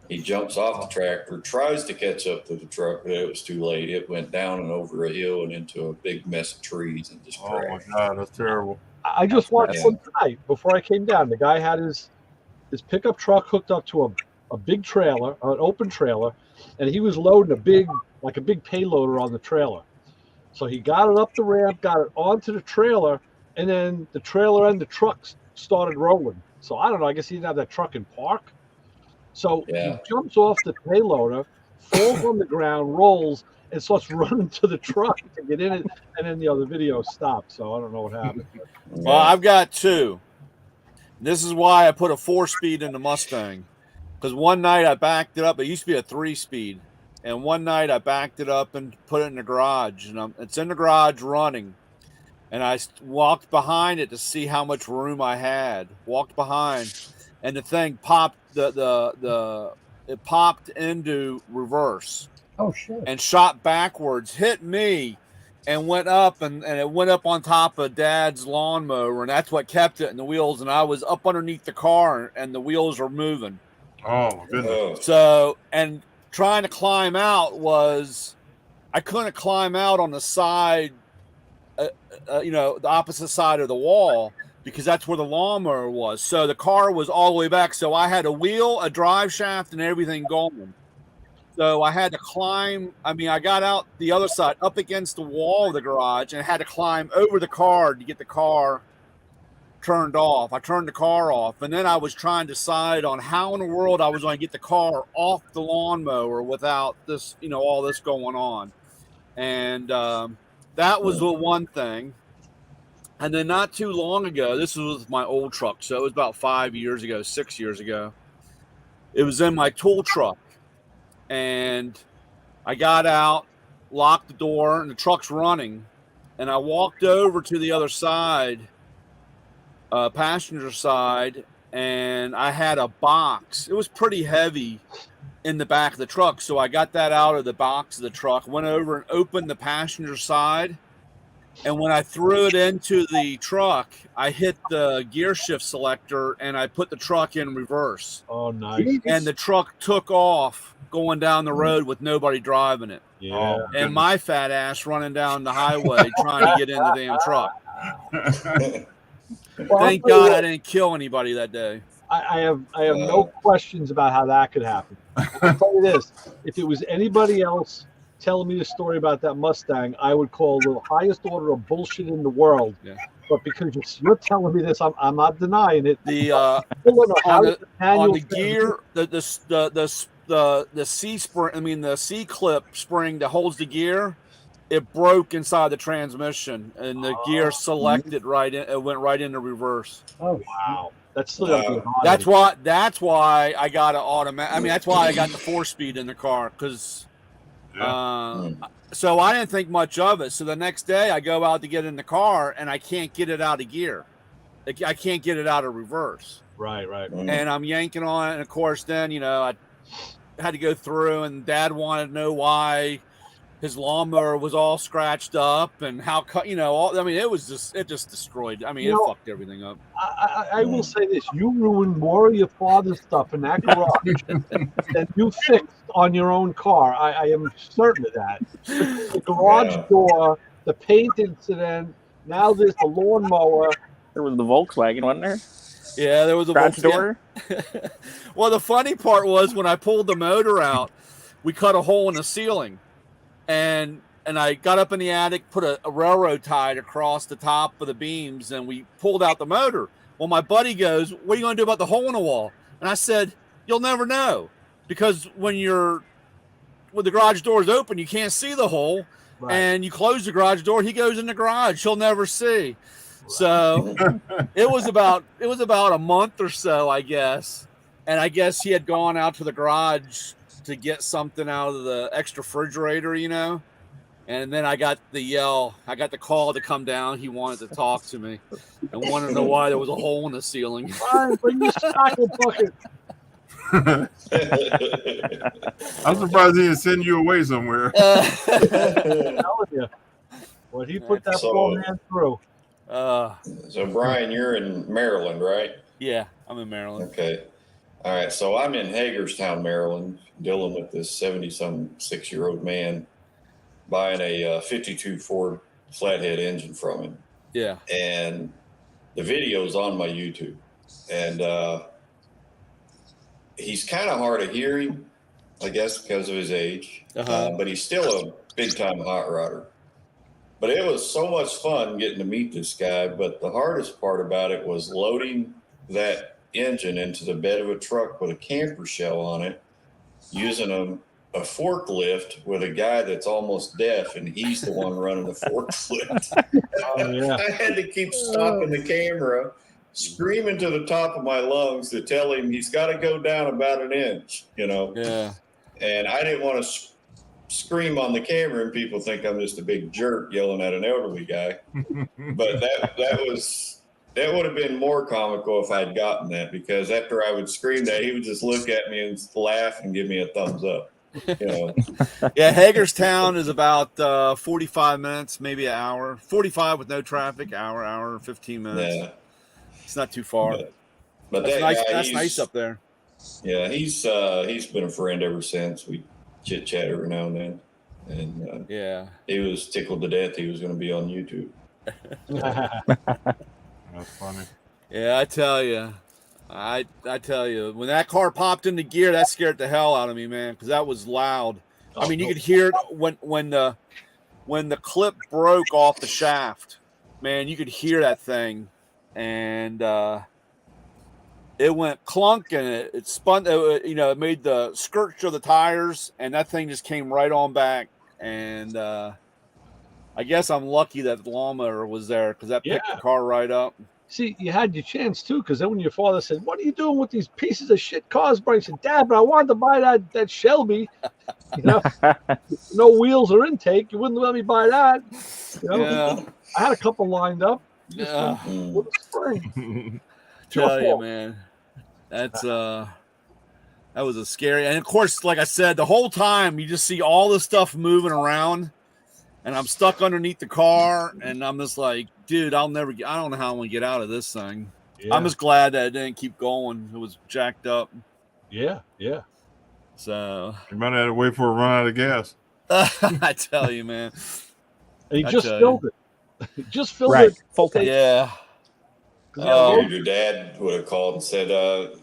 Speaker 3: He jumps off the tractor, tries to catch up to the truck, but it was too late. It went down and over a hill and into a big mess of trees and just crashed.
Speaker 2: Oh my God, that's terrible.
Speaker 1: I just watched one tonight before I came down. The guy had his pickup truck hooked up to a big trailer, an open trailer, and he was loading a big payloader on the trailer. So he got it up the ramp, got it onto the trailer, and then the trailer and the trucks started rolling. So I don't know. I guess he didn't have that truck in park. So he jumps off the payloader, falls on the ground, rolls, and starts running to the truck to get in it. And then the video stopped. So I don't know what happened.
Speaker 4: Well, I've got two. This is why I put a 4-speed in the Mustang. Because one night I backed it up. It used to be a 3-speed. And one night I backed it up and put it in the garage. And it's in the garage running. And I walked behind it to see how much room I had. Walked behind. And the thing popped. It popped into reverse.
Speaker 6: Oh, shit.
Speaker 4: And shot backwards. Hit me. And went up, and it went up on top of Dad's lawnmower, and that's what kept it in the wheels. And I was up underneath the car, and the wheels were moving.
Speaker 2: Oh, my goodness.
Speaker 4: So, and trying to climb out I couldn't climb out on the side, the opposite side of the wall, because that's where the lawnmower was. So the car was all the way back. So I had a wheel, a drive shaft, and everything going. So I had to climb. I got out the other side, up against the wall of the garage, and I had to climb over the car to get the car turned off. I turned the car off, and then I was trying to decide on how in the world I was going to get the car off the lawnmower without this, all this going on. And that was the one thing. And then not too long ago, this was with my old truck, so it was about 6 years ago. It was in my tool truck. And I got out, locked the door, and the truck's running. And I walked over to the other side, passenger side, and I had a box. It was pretty heavy in the back of the truck. So I got that out of the box of the truck, went over and opened the passenger side. And when I threw it into the truck, I hit the gear shift selector, and I put the truck in reverse.
Speaker 1: Oh, nice.
Speaker 4: And the truck took off going down the road with nobody driving it.
Speaker 1: Yeah.
Speaker 4: And my fat ass running down the highway trying to get in the damn truck. Thank God I didn't kill anybody that day.
Speaker 1: I have no questions about how that could happen. I'll tell you this. If it was anybody else telling me the story about that Mustang, I would call the highest order of bullshit in the world. Yeah. But because you're telling me this, I'm not denying it.
Speaker 4: On the gear, the C spring, the C clip spring that holds the gear, it broke inside the transmission, and the gear selected right in. It went right into reverse.
Speaker 1: Oh wow, that's still
Speaker 4: that's why I got an automatic. That's why I got the 4-speed in the car, because. So I didn't think much of it. So the next day I go out to get in the car, and I can't get it out of gear. I can't get it out of reverse.
Speaker 1: Right.
Speaker 4: And I'm yanking on it. And of course, then, I had to go through, and Dad wanted to know why his lawnmower was all scratched up, and how all. I mean, it just destroyed. I mean, it fucked everything up.
Speaker 1: I will say this: you ruined more of your father's stuff in that garage than you fixed on your own car. I am certain of that. The garage door, the paint incident. Now there's the lawnmower.
Speaker 5: There was the Volkswagen, wasn't there?
Speaker 4: Yeah, there was a
Speaker 5: Garage door.
Speaker 4: Well, the funny part was when I pulled the motor out, we cut a hole in the ceiling, and I got up in the attic, put a railroad tie across the top of the beams, and we pulled out the motor. Well, my buddy goes, "What are you going to do about the hole in the wall?" And I said, "You'll never know, because when the garage door is open, you can't see the hole, right. And you close the garage door, he goes in the garage, he'll never see." So it was about a month or so, I guess. And I guess he had gone out to the garage to get something out of the extra refrigerator, And then I got the call to come down. He wanted to talk to me and wanted to know why there was a hole in the ceiling.
Speaker 1: Fine, bring your tackle bucket.
Speaker 2: I'm surprised he didn't send you away somewhere.
Speaker 1: I'm telling you, what he put that poor man through.
Speaker 3: So Brian, you're in Maryland, right?
Speaker 4: Yeah, I'm in Maryland.
Speaker 3: Okay. All right. So I'm in Hagerstown, Maryland, dealing with this 76-year-old man buying a 52 Ford flathead engine from him.
Speaker 4: Yeah.
Speaker 3: And the video's on my YouTube. And he's kind of hard of hearing, I guess, because of his age. But he's still a big-time hot rodder. But it was so much fun getting to meet this guy. But the hardest part about it was loading that engine into the bed of a truck with a camper shell on it, using a forklift with a guy that's almost deaf, and he's the one running the forklift.
Speaker 1: Oh, yeah.
Speaker 3: I had to keep stopping the camera, screaming to the top of my lungs to tell him he's got to go down about an inch,
Speaker 4: Yeah.
Speaker 3: And I didn't want to scream on the camera and people think I'm just a big jerk yelling at an elderly guy. But that would have been more comical if I'd gotten that, because after I would scream that, he would just look at me and laugh and give me a thumbs up.
Speaker 4: Yeah, Hagerstown is about 45 minutes, maybe an hour. 45 with no traffic, hour 15 minutes. Yeah. It's not too far.
Speaker 3: But
Speaker 4: that's nice. That's nice up there.
Speaker 3: Yeah, he's been a friend ever since. We chit chat every now and then, and he was tickled to death he was going to be on YouTube.
Speaker 2: That's funny.
Speaker 4: Yeah, I tell you, when that car popped into gear, that scared the hell out of me, man, because that was loud. I mean, you could hear it when the clip broke off the shaft, man. You could hear that thing, and it went clunk, and it spun. It made the skirt show the tires, and that thing just came right on back. And I guess I'm lucky that the lawnmower was there, because that picked the car right up.
Speaker 1: See, you had your chance too, because then when your father said, "What are you doing with these pieces of shit cars, Brian?" I said, "Dad, but I wanted to buy that Shelby. No wheels or intake. You wouldn't let me buy that." I had a couple lined up.
Speaker 4: Yeah.
Speaker 1: With a spring.
Speaker 4: Tell you, man, that was a scary. And of course, like I said, the whole time you just see all the stuff moving around. And I'm stuck underneath the car, and I'm just like, dude, I don't know how I'm going to get out of this thing. Yeah. I'm just glad that it didn't keep going. It was jacked up.
Speaker 1: Yeah.
Speaker 2: So you might have to wait for a run out of gas.
Speaker 4: I tell you, man.
Speaker 1: And he just filled it. He just filled it.
Speaker 5: Full tank.
Speaker 4: Yeah.
Speaker 3: Your dad would have called and said,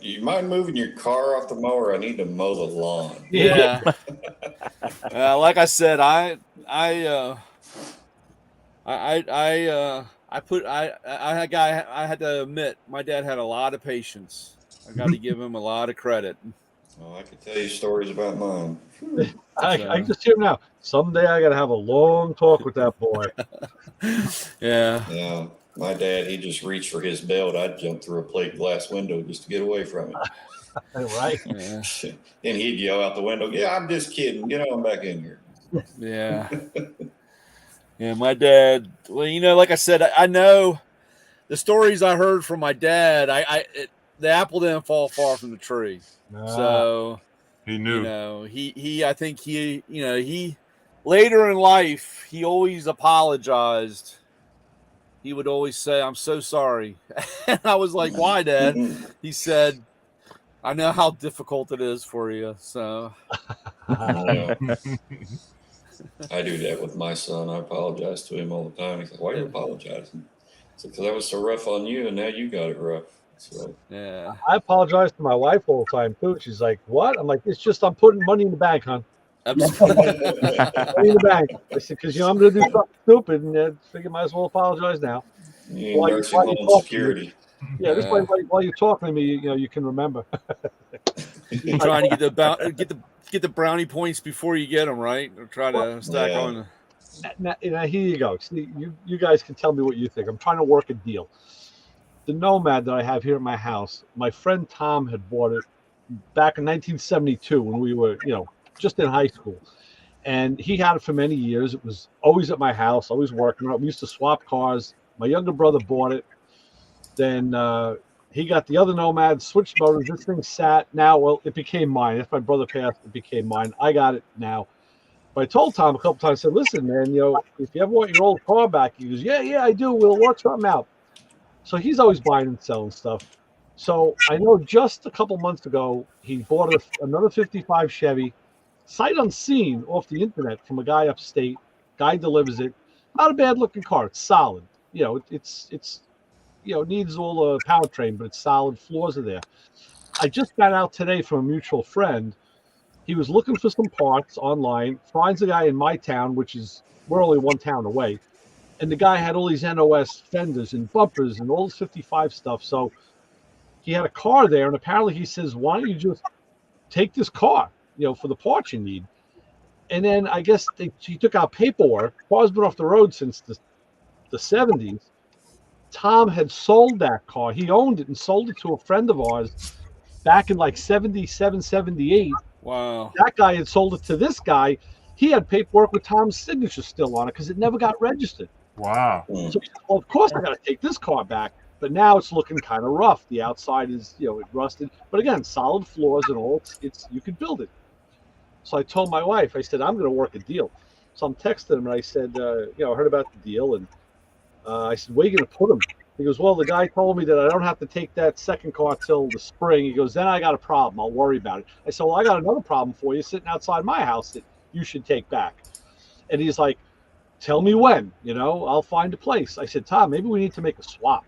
Speaker 3: "You mind moving your car off the mower? I need to mow the lawn."
Speaker 4: Yeah. Like I said, I had to admit, my dad had a lot of patience. I got to give him a lot of credit.
Speaker 3: Well, I could tell you stories about mine.
Speaker 1: I just hear now. Someday I got to have a long talk with that boy.
Speaker 3: Yeah. My dad, he just reached for his belt. I'd jump through a plate glass window just to get away from it.
Speaker 1: Right.
Speaker 3: Yeah. And he'd yell out the window, "Yeah, I'm just kidding. Get on back in here."
Speaker 4: Yeah. Yeah, my dad, well, like I said, I know the stories I heard from my dad, the apple didn't fall far from the tree. So
Speaker 2: he knew.
Speaker 4: I think he later in life, he always apologized. He would always say, "I'm so sorry." And I was like, "Why, Dad?" He said, "I know how difficult it is for you." So
Speaker 3: Yeah. I do that with my son. I apologize to him all the time. He's like, "Why are you apologizing?" It's because I was so rough on you, and now you got it rough. So
Speaker 4: yeah,
Speaker 1: I apologize to my wife all the time too. She's like, "What?" I'm like, "It's just I'm putting money in the bank, hon.
Speaker 4: absolutely.
Speaker 1: Money in the bank." I said, "Because I'm going to do something stupid, and I figure might as well apologize now."
Speaker 3: you need nursing home security.
Speaker 1: Yeah, this way while you're talking to me, you can remember.
Speaker 4: Trying to get the brownie points before you get them, right? Or try to stack on.
Speaker 1: Now, here you go. See, you guys can tell me what you think. I'm trying to work a deal. The Nomad that I have here at my house, my friend Tom had bought it back in 1972 when we were, just in high school. And he had it for many years. It was always at my house, always working on it. We used to swap cars. My younger brother bought it. Then he got the other Nomad, switched motors. This thing sat. Now, well, it became mine. If my brother passed, it became mine. I got it now. But I told Tom a couple times, I said, "Listen, man, if you ever want your old car back," he goes, yeah, I do. We'll work something out. So he's always buying and selling stuff. So I know just a couple months ago, he bought another 55 Chevy, sight unseen off the internet from a guy upstate. Guy delivers it. Not a bad looking car. It's solid. It's needs all the powertrain, but it's solid. Floors are there. I just got out today from a mutual friend. He was looking for some parts online, finds a guy in my town, we're only one town away. And the guy had all these NOS fenders and bumpers and all this 55 stuff. So he had a car there. And apparently he says, "Why don't you just take this car, for the parts you need?" And then I guess he took out paperwork. Car's been off the road since the 70s. Tom had sold that car. He owned it and sold it to a friend of ours back in like 77, 78.
Speaker 4: Wow.
Speaker 1: That guy had sold it to this guy. He had paperwork with Tom's signature still on it because it never got registered.
Speaker 2: Wow.
Speaker 1: So he said, "Well, of course I got to take this car back." But now it's looking kind of rough. The outside is, it rusted. But again, solid floors and all. It's you could build it. So I told my wife, I said, "I'm going to work a deal." So I'm texting him and I said, I heard about the deal. And I said, "Where are you going to put him?" He goes, "Well, the guy told me that I don't have to take that second car till the spring." He goes, "Then I got a problem. I'll worry about it." I said, "Well, I got another problem for you sitting outside my house that you should take back." And he's like, "Tell me when, I'll find a place." I said, "Tom, maybe we need to make a swap.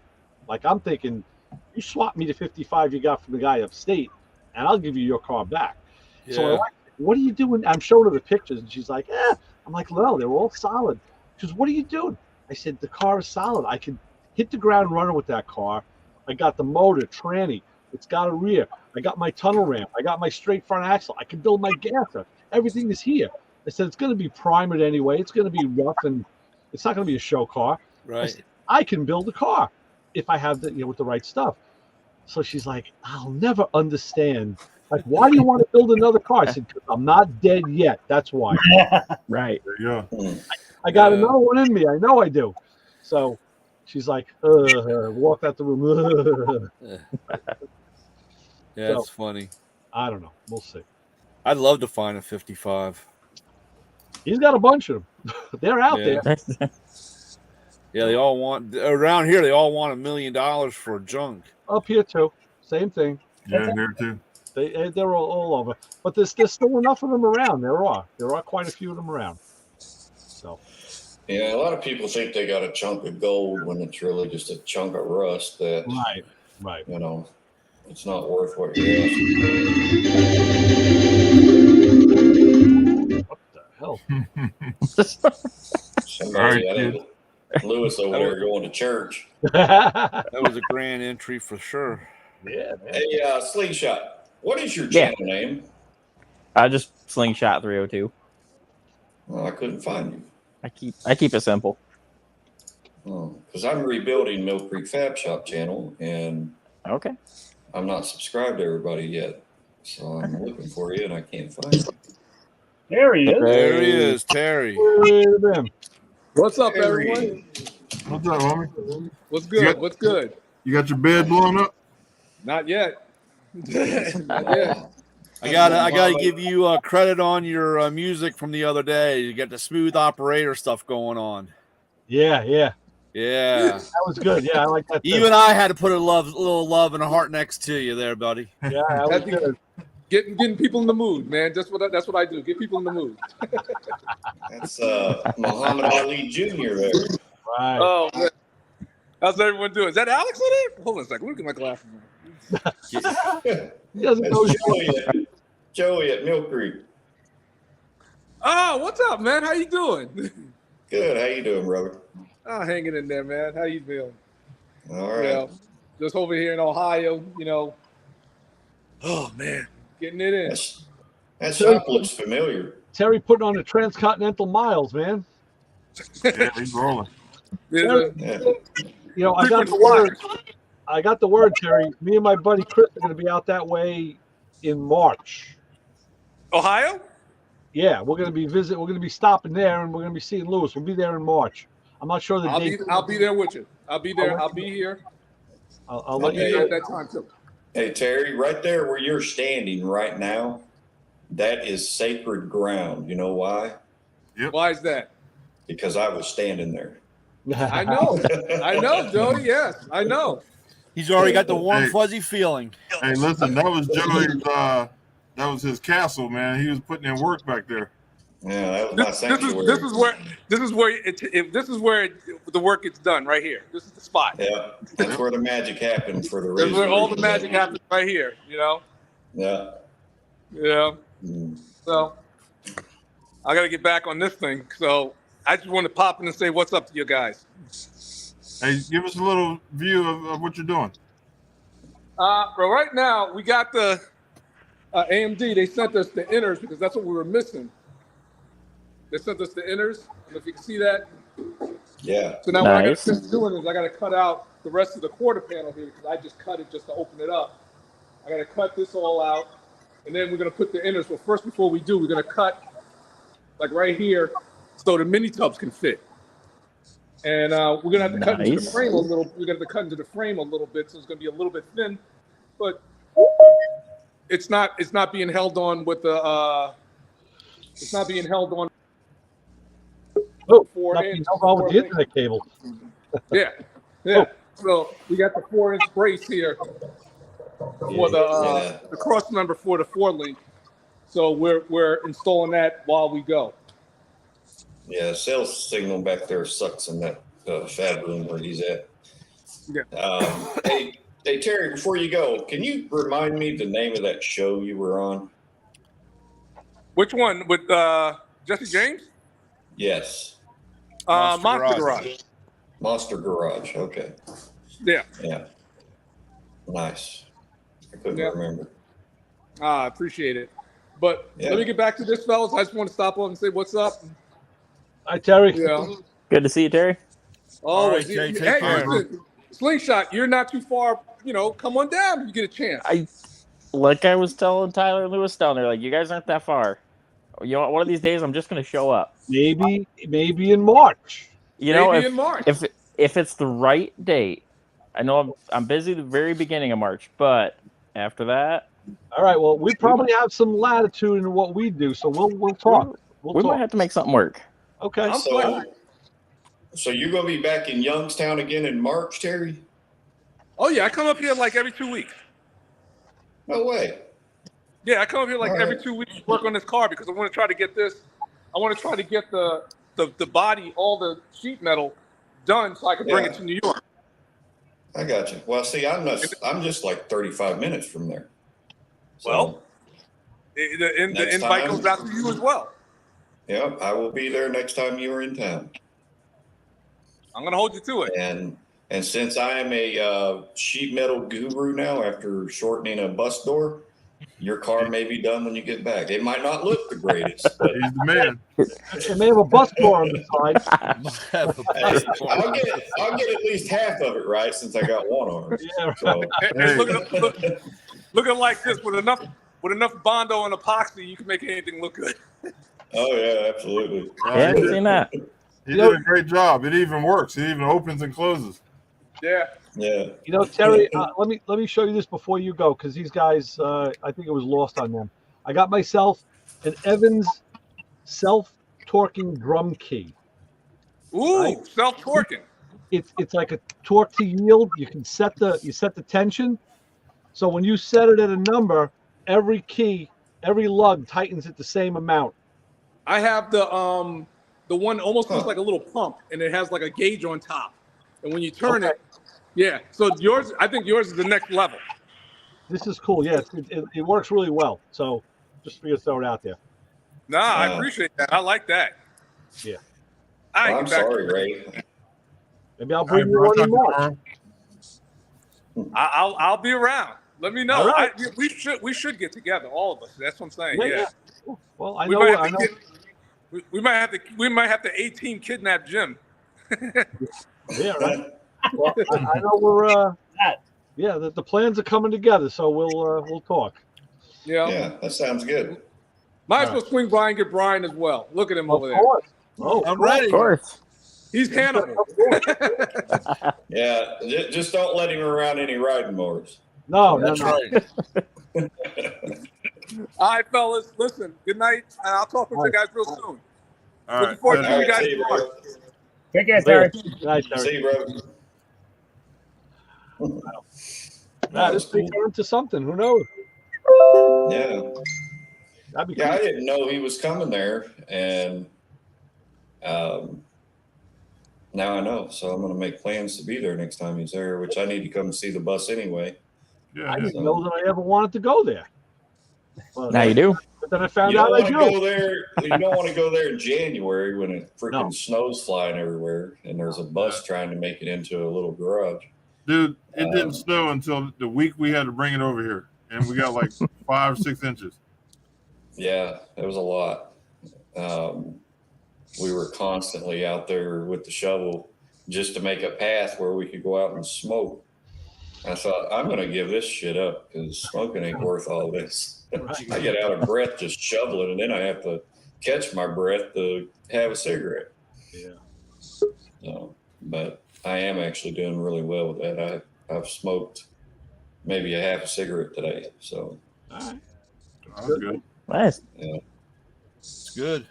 Speaker 1: Like, I'm thinking you swap me the 55 you got from the guy upstate and I'll give you your car back." Yeah. So I'm like, "What are you doing?" I'm showing her the pictures and she's like, I'm like, "No, they're all solid." She goes, "What are you doing?" I said, "The car is solid. I can hit the ground running with that car. I got the motor, tranny. It's got a rear. I got my tunnel ramp. I got my straight front axle. I can build my gasser. Everything is here." I said, "It's going to be primed anyway. It's going to be rough and it's not going to be a show car."
Speaker 4: Right.
Speaker 1: I said, "I can build a car if I have with the right stuff." So she's like, "I'll never understand. Like, why do you want to build another car?" I said, "Because I'm not dead yet. That's why."
Speaker 5: Right.
Speaker 2: There you go.
Speaker 1: I got another one in me. I know I do. So she's like, walked out the room.
Speaker 4: Yeah, it's funny.
Speaker 1: I don't know. We'll see.
Speaker 4: I'd love to find a 55.
Speaker 1: He's got a bunch of them. They're out there.
Speaker 4: Yeah, they all want around here. They all want $1 million for junk.
Speaker 1: Up here too, same thing.
Speaker 2: Yeah, here too.
Speaker 1: They're all over, but there's still enough of them around. There are quite a few of them around. So.
Speaker 3: Yeah, a lot of people think they got a chunk of gold when it's really just a chunk of rust that,
Speaker 1: right.
Speaker 3: It's not worth what you're asking.
Speaker 1: What the hell?
Speaker 3: Somebody, I think Lewis over there going to church.
Speaker 4: That was a grand entry for sure.
Speaker 1: Yeah, man.
Speaker 3: Hey, Slingshot, what is your channel name?
Speaker 5: Just Slingshot 302.
Speaker 3: Well, I couldn't find you.
Speaker 5: I keep it simple.
Speaker 3: Oh, because I'm rebuilding Mill Creek Fab Shop channel, and
Speaker 5: okay,
Speaker 3: I'm not subscribed to everybody yet, so I'm looking for you, and I can't find you.
Speaker 6: There he is.
Speaker 4: There he is, Terry.
Speaker 6: What's up, everyone?
Speaker 2: What's up, homie?
Speaker 6: What's good? What's good?
Speaker 2: You got your bed blown up?
Speaker 6: Not yet. Not yet.
Speaker 4: I gotta give you credit on your music from the other day. You got the smooth operator stuff going on.
Speaker 1: Yeah.
Speaker 4: That
Speaker 1: was good. Yeah, I like that.
Speaker 4: Even I had to put a little love and a heart next to you there, buddy.
Speaker 1: Yeah, that was good.
Speaker 6: Getting people in the mood, man. That's what I do. Get people in the mood.
Speaker 3: That's Muhammad Ali Jr. there.
Speaker 1: Right.
Speaker 6: Oh, man. How's everyone doing? Is that Alex in there? Hold on a second. Look at my glasses.
Speaker 1: He doesn't know
Speaker 3: Joey at Mill Creek.
Speaker 6: Oh, what's up, man? How you doing?
Speaker 3: Good. How you doing, brother?
Speaker 6: Oh, hanging in there, man. How you feeling?
Speaker 3: All right.
Speaker 6: You know, just over here in Ohio, you know. Oh, man. Getting it in.
Speaker 3: That shop looks familiar.
Speaker 1: Terry putting on the transcontinental miles, man.
Speaker 2: Yeah, he's rolling.
Speaker 1: Terry, you know, I got the word, Terry. Me and my buddy Chris are going to be out that way in March.
Speaker 6: Ohio?
Speaker 1: Yeah, we're going to be visiting. We're going to be stopping there, and we're going to be seeing Lewis. We'll be there in March. I'm not sure the date.
Speaker 6: I'll be there with you. I'll be there. I'll be here.
Speaker 1: I'll let you
Speaker 6: know
Speaker 1: know
Speaker 6: at that time too.
Speaker 3: Hey, Terry, right there where you're standing right now, that is sacred ground. You know why?
Speaker 2: Yep.
Speaker 6: Why is that?
Speaker 3: Because I was standing there.
Speaker 6: I know, Joey. Yes, I know.
Speaker 4: He's already got the warm, fuzzy feeling.
Speaker 2: Hey, listen, that was Joey's. That was his castle, man. He was putting in work back there.
Speaker 3: Yeah, that was my sanctuary.
Speaker 6: This is where the work gets done right here. This is the spot.
Speaker 3: Yeah, that's where the magic happened for the.
Speaker 6: That's where all the magic happens right here. You know.
Speaker 3: Yeah.
Speaker 6: Yeah. So I got to get back on this thing. So I just want to pop in and say what's up to you guys.
Speaker 2: Hey, give us a little view of what you're doing.
Speaker 6: Well, right now we got the AMD. They sent us the inners because that's what we were missing. They sent us the inners. I don't know if you can see that.
Speaker 3: Yeah.
Speaker 6: So now what I got to finish doing is I got to cut out the rest of the quarter panel here because I just cut it just to open it up. I got to cut this all out, and then we're going to put the inners. Well, first, before we do, we're going to cut like right here so the mini tubs can fit. And we're going to have to cut into the frame a little. We're going to have to cut into the frame a little bit, so it's going to be a little bit thin, but it's not being held on with the. It's not being held on.
Speaker 1: Oh, nothing wrong with the internet cable.
Speaker 6: Yeah. So we got the 4-inch brace here for the cross member for the 4-link. So we're installing that while we go.
Speaker 3: Yeah, sales signal back there sucks in that fab room where he's at.
Speaker 6: Yeah.
Speaker 3: Hey Terry, before you go, can you remind me the name of that show you were on?
Speaker 6: Which one? With Jesse James?
Speaker 3: Yes.
Speaker 6: Monster Garage.
Speaker 3: Monster Garage. Okay.
Speaker 6: Yeah.
Speaker 3: Yeah. Nice. I couldn't remember.
Speaker 6: I appreciate it. But let me get back to this, fellas. I just want to stop on and say what's up.
Speaker 1: Hi, Terry.
Speaker 6: Yeah.
Speaker 5: Good to see you, Terry.
Speaker 6: Always.
Speaker 4: Right, Jay,
Speaker 6: Hey, Slingshot, you're not too far. You know, come on down if you get a chance.
Speaker 5: Like I was telling Tyler and Lewis down there, like, you guys aren't that far. You know, one of these days I'm just going to show up.
Speaker 1: Maybe in March.
Speaker 5: You know,
Speaker 6: in March.
Speaker 5: If it's the right date. I know I'm busy the very beginning of March, but after that.
Speaker 1: All right. Well, we probably have some latitude in what we do, so we'll talk.
Speaker 5: We might have to make something work.
Speaker 1: Okay.
Speaker 3: So you're going to be back in Youngstown again in March, Terry?
Speaker 6: Oh yeah, I come up here like every 2 weeks.
Speaker 3: No way.
Speaker 6: Yeah, I come up here like every 2 weeks to work on this car because I want to try to get this. I want to try to get the body, all the sheet metal done so I can bring it to New York.
Speaker 3: I got you. Well, see, I'm just like 35 minutes from there. So
Speaker 6: well, the invite goes out to you as well.
Speaker 3: Yeah, I will be there next time you are in town.
Speaker 6: I'm going to hold you to it.
Speaker 3: And since I am a sheet metal guru now, after shortening a bus door, your car may be done when you get back. It might not look the greatest, but
Speaker 2: he's the man.
Speaker 1: It may have a bus door on the side.
Speaker 3: I'll get at least half of it right since I got one arm.
Speaker 1: Yeah,
Speaker 3: so,
Speaker 6: looking like this with enough Bondo and epoxy, you can make anything look good.
Speaker 3: Oh yeah, absolutely.
Speaker 5: Yeah, I've seen that.
Speaker 2: He did a great job. It even works. It even opens and closes.
Speaker 6: Yeah.
Speaker 3: Yeah.
Speaker 1: You know, Terry, let me show you this before you go because these guys, I think it was lost on them. I got myself an Evans self-torquing drum key.
Speaker 6: Ooh,
Speaker 1: right?
Speaker 6: self-torquing.
Speaker 1: It's like a torque to yield. You can set the tension. So when you set it at a number, every lug tightens it the same amount.
Speaker 6: I have the one almost looks like a little pump, and it has like a gauge on top. And when you turn it, yeah. So yours, I think yours is the next level.
Speaker 1: This is cool. Yeah, it works really well. So just for you to throw it out there.
Speaker 6: Nah, I appreciate that. I like that.
Speaker 1: Yeah.
Speaker 3: I'm sorry, Ray.
Speaker 1: Maybe I'll bring you one in March.
Speaker 6: I'll be around. Let me know.
Speaker 1: All right.
Speaker 6: We should get together, all of us. That's what I'm saying. Yeah.
Speaker 1: Well, I
Speaker 6: We
Speaker 1: know.
Speaker 6: might have to we might have to 18 kidnap Jim.
Speaker 1: Yeah, right. Well, I know we're yeah, the plans are coming together, so we'll talk.
Speaker 6: Yeah,
Speaker 3: that sounds good.
Speaker 6: Might as well swing by and get Brian as well. Look at him over there.
Speaker 1: Oh,
Speaker 4: I'm ready.
Speaker 5: Of course.
Speaker 6: He's Hannibal.
Speaker 3: Yeah, just don't let him around any riding mowers.
Speaker 1: No,
Speaker 4: That's
Speaker 1: no.
Speaker 4: right.
Speaker 6: All right, fellas. Listen. Good night. And I'll talk with you guys real soon.
Speaker 2: All
Speaker 6: Looking
Speaker 2: right.
Speaker 6: forward to
Speaker 3: All
Speaker 6: you
Speaker 3: right,
Speaker 6: guys
Speaker 3: see you,
Speaker 6: tomorrow.
Speaker 3: bro.
Speaker 7: Take care, Terry.
Speaker 1: Good night, Terry.
Speaker 3: See you, bro.
Speaker 1: This may turn into something. Who knows?
Speaker 3: Yeah.
Speaker 1: That'd be
Speaker 3: Yeah, I
Speaker 1: cool.
Speaker 3: didn't know he was coming there, and now I know. So I'm going to make plans to be there next time he's there, which I need to come see the bus anyway.
Speaker 2: Yeah,
Speaker 1: I didn't know that I ever wanted to go there. But,
Speaker 5: Now you do.
Speaker 1: But then I found
Speaker 3: You don't
Speaker 1: out I
Speaker 3: want to
Speaker 1: do.
Speaker 3: go there. You don't want to go there in January when it freaking
Speaker 1: No.
Speaker 3: snow's flying everywhere, and there's a bus trying to make it into a little garage.
Speaker 2: dude, it didn't snow until the week we had to bring it over here, and we got like 5 or 6 inches.
Speaker 3: Yeah, it was a lot. We were constantly out there with the shovel just to make a path where we could go out and smoke. I thought, I'm going to give this shit up because smoking ain't worth all this. I get out of breath just shoveling, and then I have to catch my breath to have a cigarette.
Speaker 1: Yeah.
Speaker 3: So, but I am actually doing really well with that. I've smoked maybe a half a cigarette today. So,
Speaker 1: All right.
Speaker 2: That's good.
Speaker 5: Nice.
Speaker 3: yeah.
Speaker 4: It's good.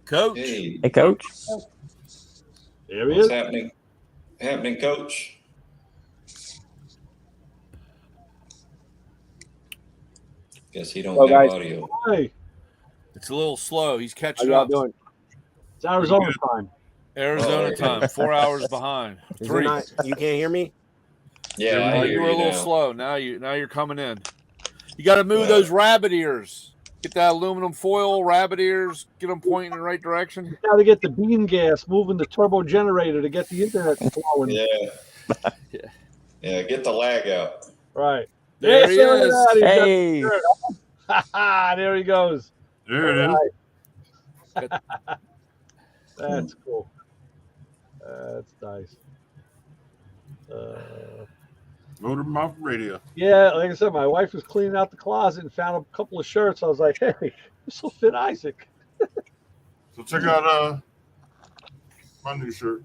Speaker 4: Coach.
Speaker 3: Hey,
Speaker 5: Hey, Coach.
Speaker 1: There he
Speaker 3: what's
Speaker 1: is.
Speaker 3: happening, Coach? Guess he don't
Speaker 7: Hello,
Speaker 3: have
Speaker 7: guys.
Speaker 3: audio.
Speaker 1: Hey,
Speaker 4: It's a little slow. He's
Speaker 7: How
Speaker 4: catching
Speaker 7: y'all
Speaker 4: up.
Speaker 7: doing?
Speaker 1: it's Arizona time.
Speaker 4: Arizona
Speaker 3: Oh,
Speaker 4: time. 4 hours behind.
Speaker 7: Is it
Speaker 4: 3.
Speaker 7: not, you can't hear me?
Speaker 3: Yeah, I
Speaker 4: Oh,
Speaker 3: hear
Speaker 4: you were a little
Speaker 3: now.
Speaker 4: slow. Now you're coming in. You got to move those rabbit ears. Get that aluminum foil rabbit ears. Get them pointing in the right direction.
Speaker 1: Got to get the beam gas moving the turbo generator to get the internet flowing.
Speaker 3: Yeah. Yeah, get the lag out.
Speaker 1: Right.
Speaker 4: There he
Speaker 1: look at
Speaker 4: is.
Speaker 1: that. He's got
Speaker 5: Hey.
Speaker 1: the shirt. There he goes.
Speaker 2: There it is.
Speaker 1: That's cool. That's nice.
Speaker 2: Motor Mouth Radio.
Speaker 1: Yeah, like I said, my wife was cleaning out the closet and found a couple of shirts. I was like, hey, this will fit Isaac.
Speaker 2: So check out my new shirt.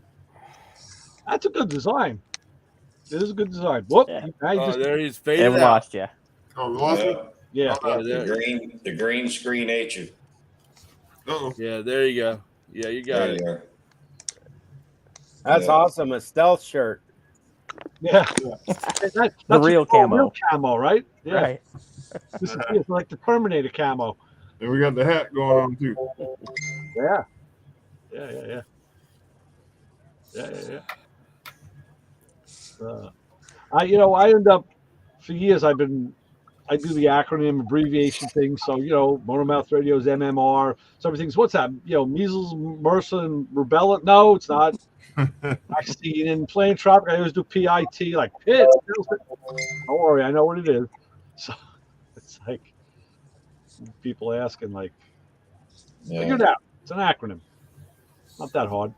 Speaker 1: That's a good design. It is a good design. Whoop.
Speaker 5: Yeah.
Speaker 1: Now you
Speaker 4: Oh,
Speaker 1: just,
Speaker 4: there he's
Speaker 5: And
Speaker 4: faded
Speaker 5: we
Speaker 4: out.
Speaker 5: lost you.
Speaker 2: Oh, we lost it?
Speaker 3: Yeah,
Speaker 1: yeah.
Speaker 3: the green screen ate you.
Speaker 2: Uh-oh.
Speaker 4: Yeah, there you go. Yeah, you got
Speaker 3: There
Speaker 4: it.
Speaker 3: you are.
Speaker 7: That's
Speaker 3: Yeah.
Speaker 7: awesome. A stealth shirt.
Speaker 1: Yeah. That's
Speaker 5: The real camo.
Speaker 1: Real camo, right? Yeah.
Speaker 5: Right.
Speaker 1: This is it's like the Terminator camo.
Speaker 2: And we got the hat going on too.
Speaker 1: Yeah. Yeah. I end up for years I do the acronym abbreviation thing. So, Motor Mouth Radio is MMR. So everything's what's that? Measles, MRSA, and rubella. No, it's not. Vaccine and playing tropic. I always do PIT, like PIT. Don't worry, I know what it is. So it's like people asking, like, figure it out. It's an acronym. Not that hard.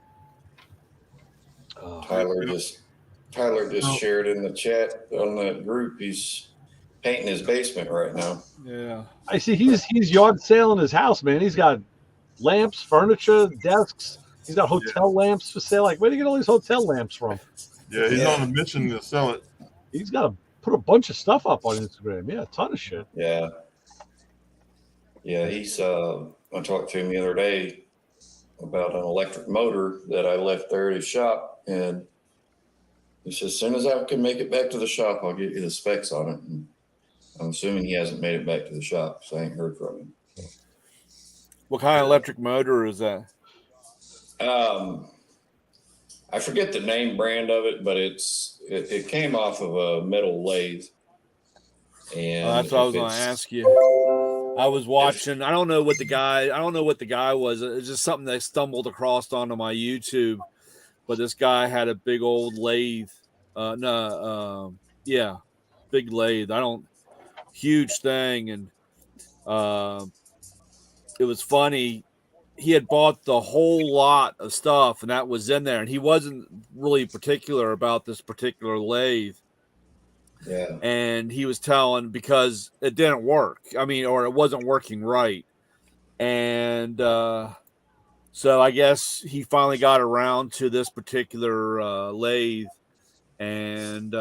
Speaker 3: Tyler just shared in the chat on the group. He's painting his basement right now.
Speaker 4: Yeah.
Speaker 1: I see he's yard sailing his house, man. He's got lamps, furniture, desks. He's got hotel lamps for sale. Like, where do you get all these hotel lamps from?
Speaker 2: Yeah, he's on a mission to sell it.
Speaker 1: He's got to put a bunch of stuff up on Instagram. Yeah, a ton of shit.
Speaker 3: Yeah. Yeah, he's. I talked to him the other day about an electric motor that I left there at his shop, and he says, as soon as I can make it back to the shop, I'll get you the specs on it. And I'm assuming he hasn't made it back to the shop, so I ain't heard from him. So.
Speaker 4: What kind of electric motor is that?
Speaker 3: I forget the name brand of it, but it came off of a metal lathe. And
Speaker 4: that's what I was going to ask you. I was watching. I don't know what the guy was. It's just something that I stumbled across onto my YouTube. But this guy had a big old lathe. Big lathe. Huge thing, and it was funny. He had bought the whole lot of stuff, and that was in there, and he wasn't really particular about this particular lathe.
Speaker 3: Yeah.
Speaker 4: And he was telling because it didn't work. I mean, or it wasn't working right. And so I guess he finally got around to this particular lathe and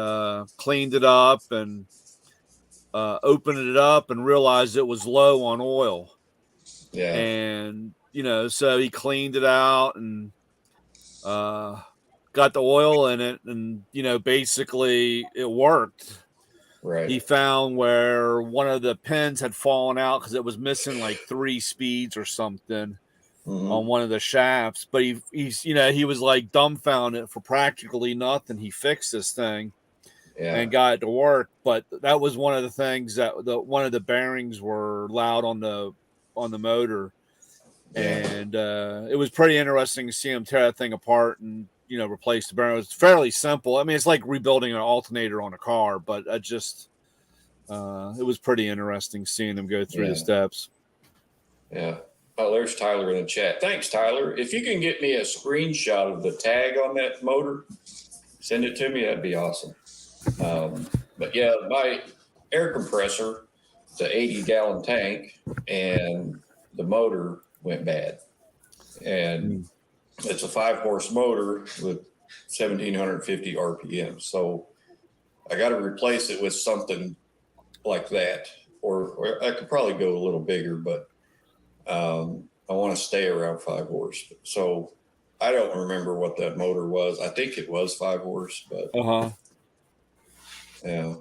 Speaker 4: cleaned it up and opened it up and realized it was low on oil.
Speaker 3: Yeah.
Speaker 4: And, so he cleaned it out and got the oil in it. And, basically it worked.
Speaker 3: Right.
Speaker 4: He found where one of the pins had fallen out because it was missing like 3 speeds or something on one of the shafts. But he was like dumbfounded for practically nothing. He fixed this thing and got it to work. But that was one of the things that one of the bearings were loud on the motor. Yeah. And it was pretty interesting to see him tear that thing apart and replace the bearing. It was fairly simple. I mean, it's like rebuilding an alternator on a car, but it was pretty interesting seeing him go through the steps.
Speaker 3: Yeah. Oh, there's Tyler in the chat. Thanks, Tyler. If you can get me a screenshot of the tag on that motor, send it to me. That'd be awesome. But yeah, my air compressor, it's an 80-gallon tank, and the motor went bad. And it's a 5-horse motor with 1,750 RPM. So I got to replace it with something like that, or I could probably go a little bigger, but I want to stay around 5 horse. So I don't remember what that motor was. I think it was 5 horse, but yeah.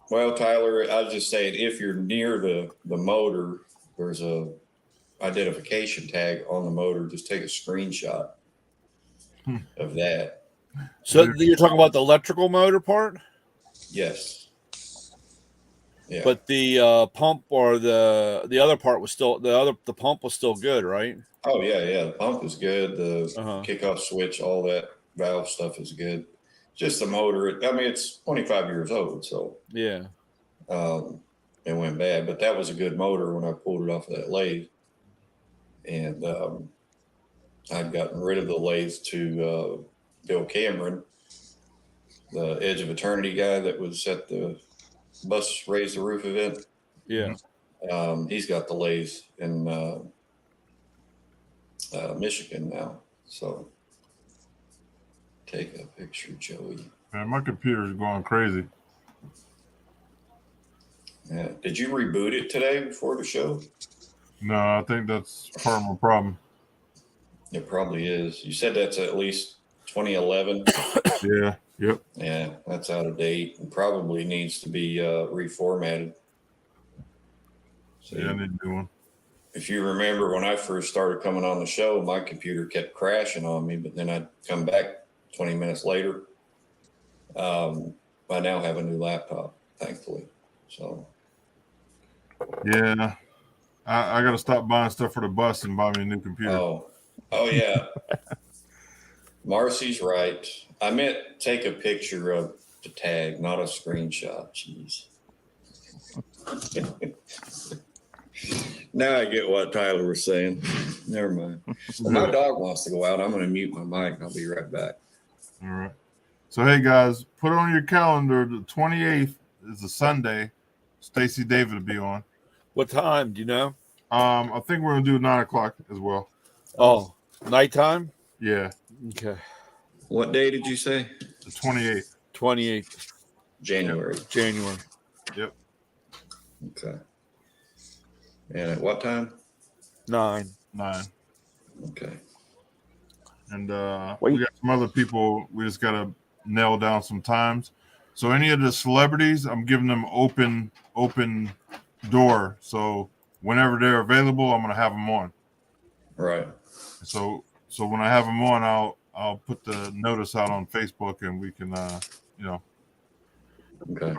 Speaker 3: Well, Tyler, I was just saying, if you're near the motor, there's a identification tag on the motor. Just take a screenshot of that.
Speaker 4: So you're talking about the electrical motor part?
Speaker 3: Yes. Yeah.
Speaker 4: But the pump or the other part was still the pump was still good, right?
Speaker 3: Oh yeah. The pump is good. The kickoff switch, all that valve stuff is good. Just the motor. I mean, it's 25 years old, so
Speaker 4: yeah.
Speaker 3: It went bad, but that was a good motor when I pulled it off of that lathe. And I'd gotten rid of the lathe to Bill Cameron, the Edge of Eternity guy that was at the Bus Raise the Roof event.
Speaker 4: Yeah.
Speaker 3: He's got the lathe in Michigan now. So take a picture, Joey.
Speaker 2: Man, my computer's going crazy.
Speaker 3: Yeah. Did you reboot it today before the show?
Speaker 2: No, I think that's part of my problem.
Speaker 3: It probably is. You said that's at least 2011.
Speaker 2: Yeah. Yep.
Speaker 3: Yeah, that's out of date and probably needs to be reformatted.
Speaker 2: So, yeah, I need to do one.
Speaker 3: If you remember when I first started coming on the show, my computer kept crashing on me, but then I'd come back 20 minutes later. I now have a new laptop, thankfully. So,
Speaker 2: yeah, I got to stop buying stuff for the bus and buy me a new computer.
Speaker 3: Oh yeah. Marcy's right. I meant take a picture of the tag, not a screenshot. Jeez. Now I get what Tyler was saying. Never mind. Well, my dog wants to go out. I'm going to mute my mic and I'll be right back.
Speaker 2: All right. So, hey, guys, put on your calendar. The 28th is a Sunday. Stacy David will be on.
Speaker 4: What time? Do you know?
Speaker 2: I think we're going to do 9 o'clock as well.
Speaker 4: Oh, nighttime?
Speaker 2: Yeah.
Speaker 4: Okay.
Speaker 3: What day did you say?
Speaker 2: The 28th.
Speaker 4: 28th.
Speaker 3: January.
Speaker 2: Yep.
Speaker 3: Okay. And at what time?
Speaker 4: 9.
Speaker 2: 9.
Speaker 3: Okay.
Speaker 2: And we got some other people. We just got to nail down some times. So any of the celebrities, I'm giving them open door. So whenever they're available, I'm going to have them on.
Speaker 3: Right.
Speaker 2: So when I have them on, I'll put the notice out on Facebook, and we can
Speaker 3: Okay.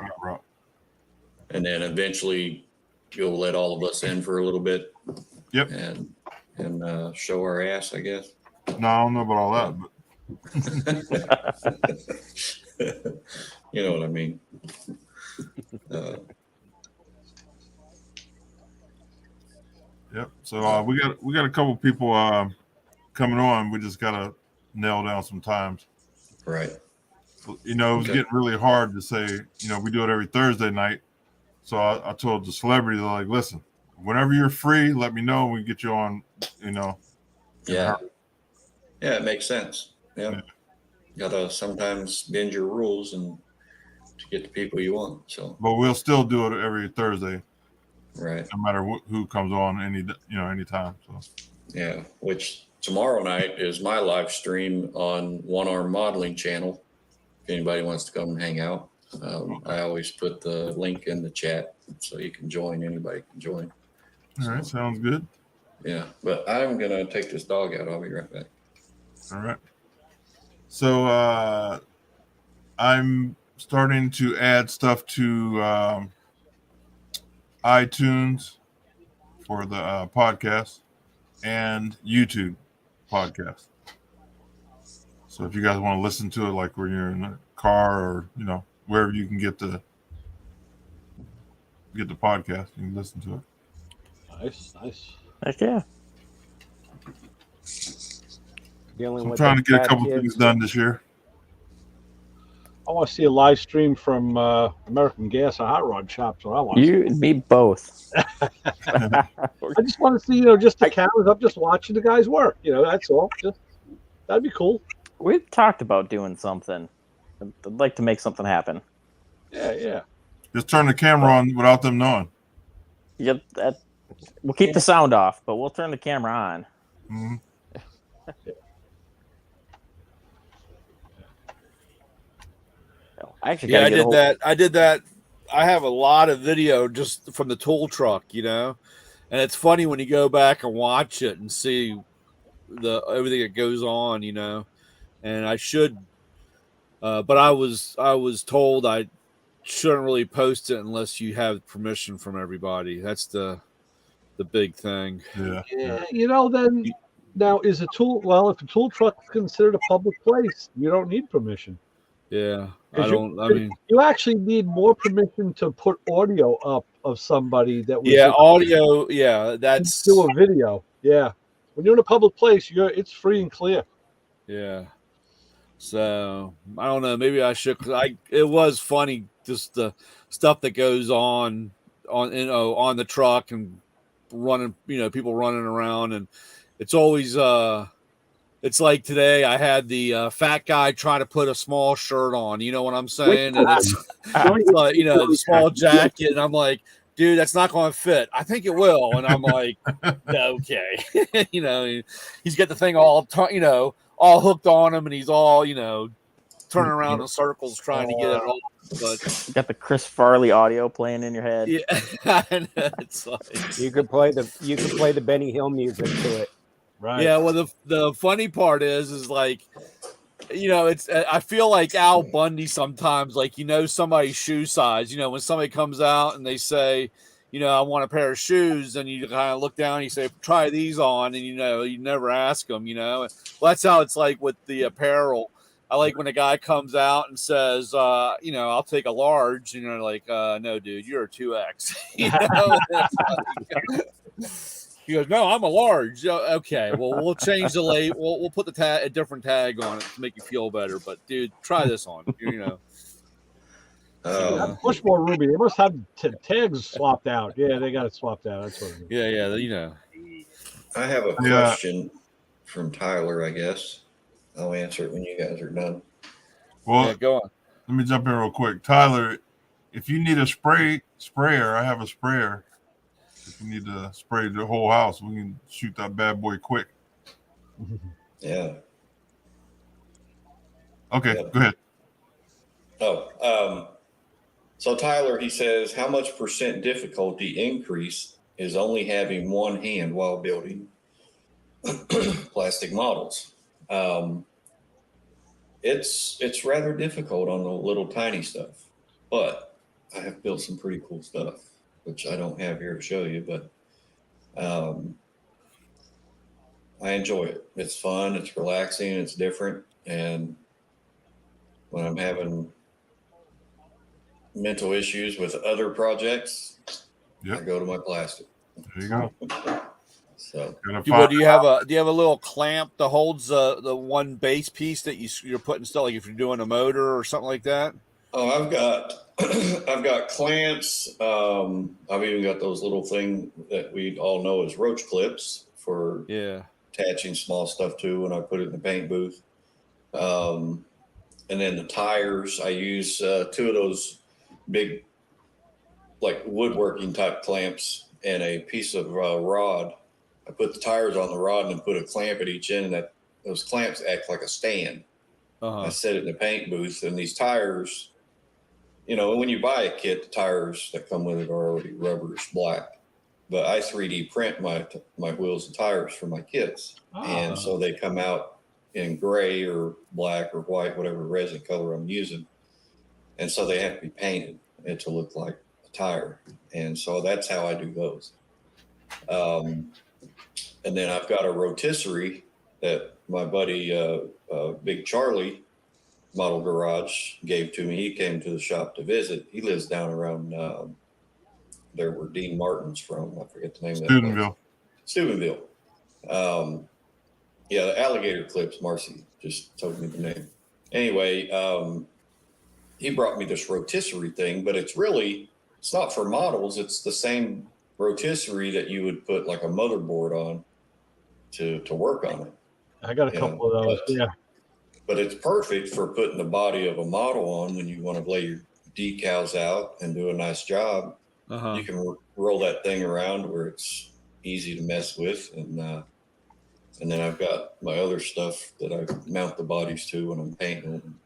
Speaker 3: And then eventually you'll let all of us in for a little bit.
Speaker 2: Yep.
Speaker 3: And show our ass, I guess.
Speaker 2: No, I don't know about all that,
Speaker 3: but you know what I mean.
Speaker 2: Yep. So we got a couple people coming on. We just gotta nail down some times.
Speaker 3: Right.
Speaker 2: It was getting really hard to say. We do it every Thursday night. So I told the celebrities, like, listen, whenever you're free, let me know. We get you on.
Speaker 3: Yeah. Yeah, it makes sense. Yeah. You gotta sometimes bend your rules and to get the people you want. So.
Speaker 2: But we'll still do it every Thursday.
Speaker 3: Right.
Speaker 2: No matter who comes on anytime. So.
Speaker 3: Yeah. Which tomorrow night is my live stream on One Arm Modeling channel. If anybody wants to come and hang out, I always put the link in the chat so you can join. Anybody can join.
Speaker 2: All right. Sounds good.
Speaker 3: Yeah. But I'm gonna take this dog out. I'll be right back.
Speaker 2: All right. So I'm starting to add stuff to iTunes for the podcast and YouTube podcast. So if you guys want to listen to it, like when you're in a car or wherever you can get the podcast, you can listen to it.
Speaker 1: Nice.
Speaker 5: Heck yeah.
Speaker 2: I'm trying to get a couple things done this year.
Speaker 1: I want to see a live stream from American Gas or Hot Rod Shop. So I want
Speaker 5: you and me both.
Speaker 1: I just want to see, just the cameras up, just watching the guys work. That's all. That'd be cool.
Speaker 5: We've talked about doing something. I'd like to make something happen.
Speaker 1: Yeah.
Speaker 2: Just turn the camera on without them knowing.
Speaker 5: Yep. We'll keep the sound off, but we'll turn the camera on.
Speaker 2: Mm-hmm.
Speaker 5: I
Speaker 4: did that. I have a lot of video just from the tool truck, and it's funny when you go back and watch it and see everything that goes on, and I should, but I was told I shouldn't really post it unless you have permission from everybody. That's the big thing.
Speaker 2: Yeah.
Speaker 1: Then now is a tool. Well, if a tool truck is considered a public place, you don't need permission.
Speaker 4: Yeah,
Speaker 1: you actually need more permission to put audio up of somebody that was.
Speaker 4: Yeah, audio. Yeah, that's
Speaker 1: do a video. Yeah, when you're in a public place, it's free and clear.
Speaker 4: Yeah. So I don't know. Maybe I should. It was funny just the stuff that goes on the truck and running. People running around, and it's always It's like today I had the fat guy trying to put a small shirt on. You know what I'm saying? And it's like, the small jacket. And I'm like, dude, that's not going to fit. I think it will. And I'm like, okay. He's got the thing all hooked on him. And he's all, turning around in circles trying to get it off. But
Speaker 5: you got the Chris Farley audio playing in your head.
Speaker 4: Yeah. It's like,
Speaker 7: you could play the Benny Hill music to it.
Speaker 1: Right.
Speaker 4: Yeah, well, the funny part is like, it's I feel like Al Bundy sometimes, like, somebody's shoe size, when somebody comes out and they say, I want a pair of shoes, and you kind of look down and you say, try these on, and you never ask them, well, that's how it's like with the apparel. I like when a guy comes out and says, I'll take a large, and you're like, no, dude, you're a 2X. He goes, no, I'm a large. Okay, well, we'll change the label. We'll put a different tag on it to make you feel better. But, dude, try this on.
Speaker 1: Bushmore Ruby. They must have tags swapped out. Yeah, they got it swapped out. That's what it is.
Speaker 4: Yeah.
Speaker 3: I have a question from Tyler, I guess. I'll answer it when you guys are done.
Speaker 2: Well,
Speaker 4: go on.
Speaker 2: Let me jump in real quick. Tyler, if you need a spray sprayer. I have a sprayer. If you need to spray the whole house, we can shoot that bad boy quick.
Speaker 3: Yeah.
Speaker 2: Okay,
Speaker 3: Yeah.
Speaker 2: go ahead.
Speaker 3: So Tyler, he says, how much percent difficulty increase is only having one hand while building plastic models? It's rather difficult on the little tiny stuff, but I have built some pretty cool stuff, which I don't have here to show you, but I enjoy it. It's fun, it's relaxing, it's different, and when I'm having mental issues with other projects, I go to my plastic.
Speaker 2: There you go.
Speaker 3: So,
Speaker 4: do you have a little clamp that holds the one base piece that you're putting stuff, like if you're doing a motor or something like that?
Speaker 3: Oh, I've got clamps. I've even got those little thing that we all know as roach clips for attaching small stuff to when I put it in the paint booth. And then the tires, I use 2 of those big, like woodworking type clamps and a piece of rod. I put the tires on the rod and then put a clamp at each end, and those clamps act like a stand. I set it in the paint booth, and these tires, when you buy a kit, the tires that come with it are already rubberish black. But I 3D print my wheels and tires for my kits, and so they come out in gray or black or white, whatever resin color I'm using. And so they have to be painted to look like a tire. And so that's how I do those. And then I've got a rotisserie that my buddy, Big Charlie Model Garage gave to me. He came to the shop to visit. He lives down around there where Dean Martin's from. I forget the name of that. Steubenville. Yeah, the alligator clips, Marcy just told me the name. Anyway, he brought me this rotisserie thing, but it's not for models. It's the same rotisserie that you would put like a motherboard on to work on it.
Speaker 1: I got a couple of those,
Speaker 3: But it's perfect for putting the body of a model on when you want to lay your decals out and do a nice job. You can roll that thing around where it's easy to mess with, and then I've got my other stuff that I mount the bodies to when I'm painting them.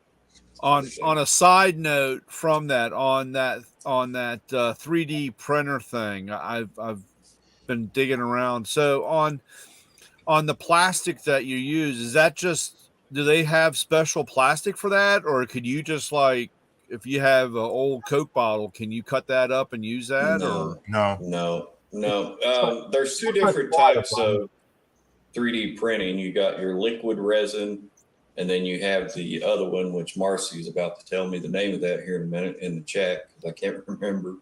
Speaker 4: On a side note from that, on that 3D printer thing, I've been digging around. So on the plastic that you use, is that do they have special plastic for that, or could you just, like, if you have an old Coke bottle, can you cut that up and use that?
Speaker 3: No. There's 2 different types of 3D printing. You got your liquid resin, and then you have the other one, which Marcy is about to tell me the name of that here in a minute in the chat, because I can't remember.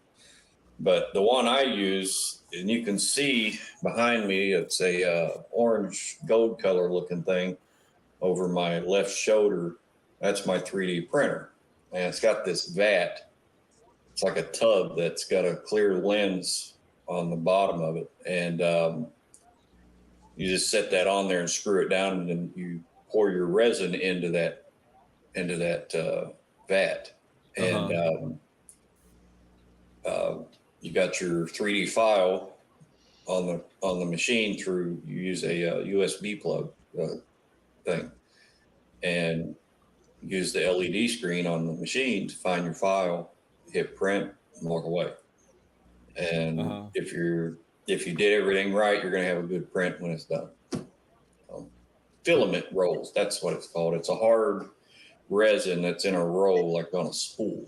Speaker 3: But the one I use, and you can see behind me, it's a orange gold color looking thing over my left shoulder. That's my 3D printer, and it's got this vat. It's like a tub that's got a clear lens on the bottom of it, and you just set that on there and screw it down, and then you pour your resin into that vat, and you got your 3D file on the machine through. You use a USB plug thing, and use the LED screen on the machine to find your file, hit print, and walk away. And if you did everything right, you're going to have a good print when it's done. Filament rolls, that's what it's called. It's a hard resin that's in a roll, like on a spool,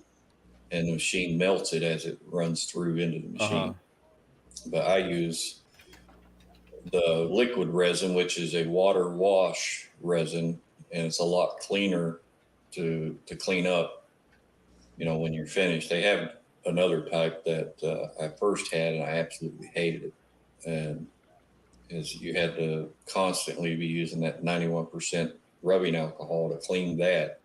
Speaker 3: and the machine melts it as it runs through into the machine. But I use the liquid resin, which is a water wash resin, and it's a lot cleaner to clean up, when you're finished. They have another type that I first had, and I absolutely hated it. And is you had to constantly be using that 91% rubbing alcohol to clean that.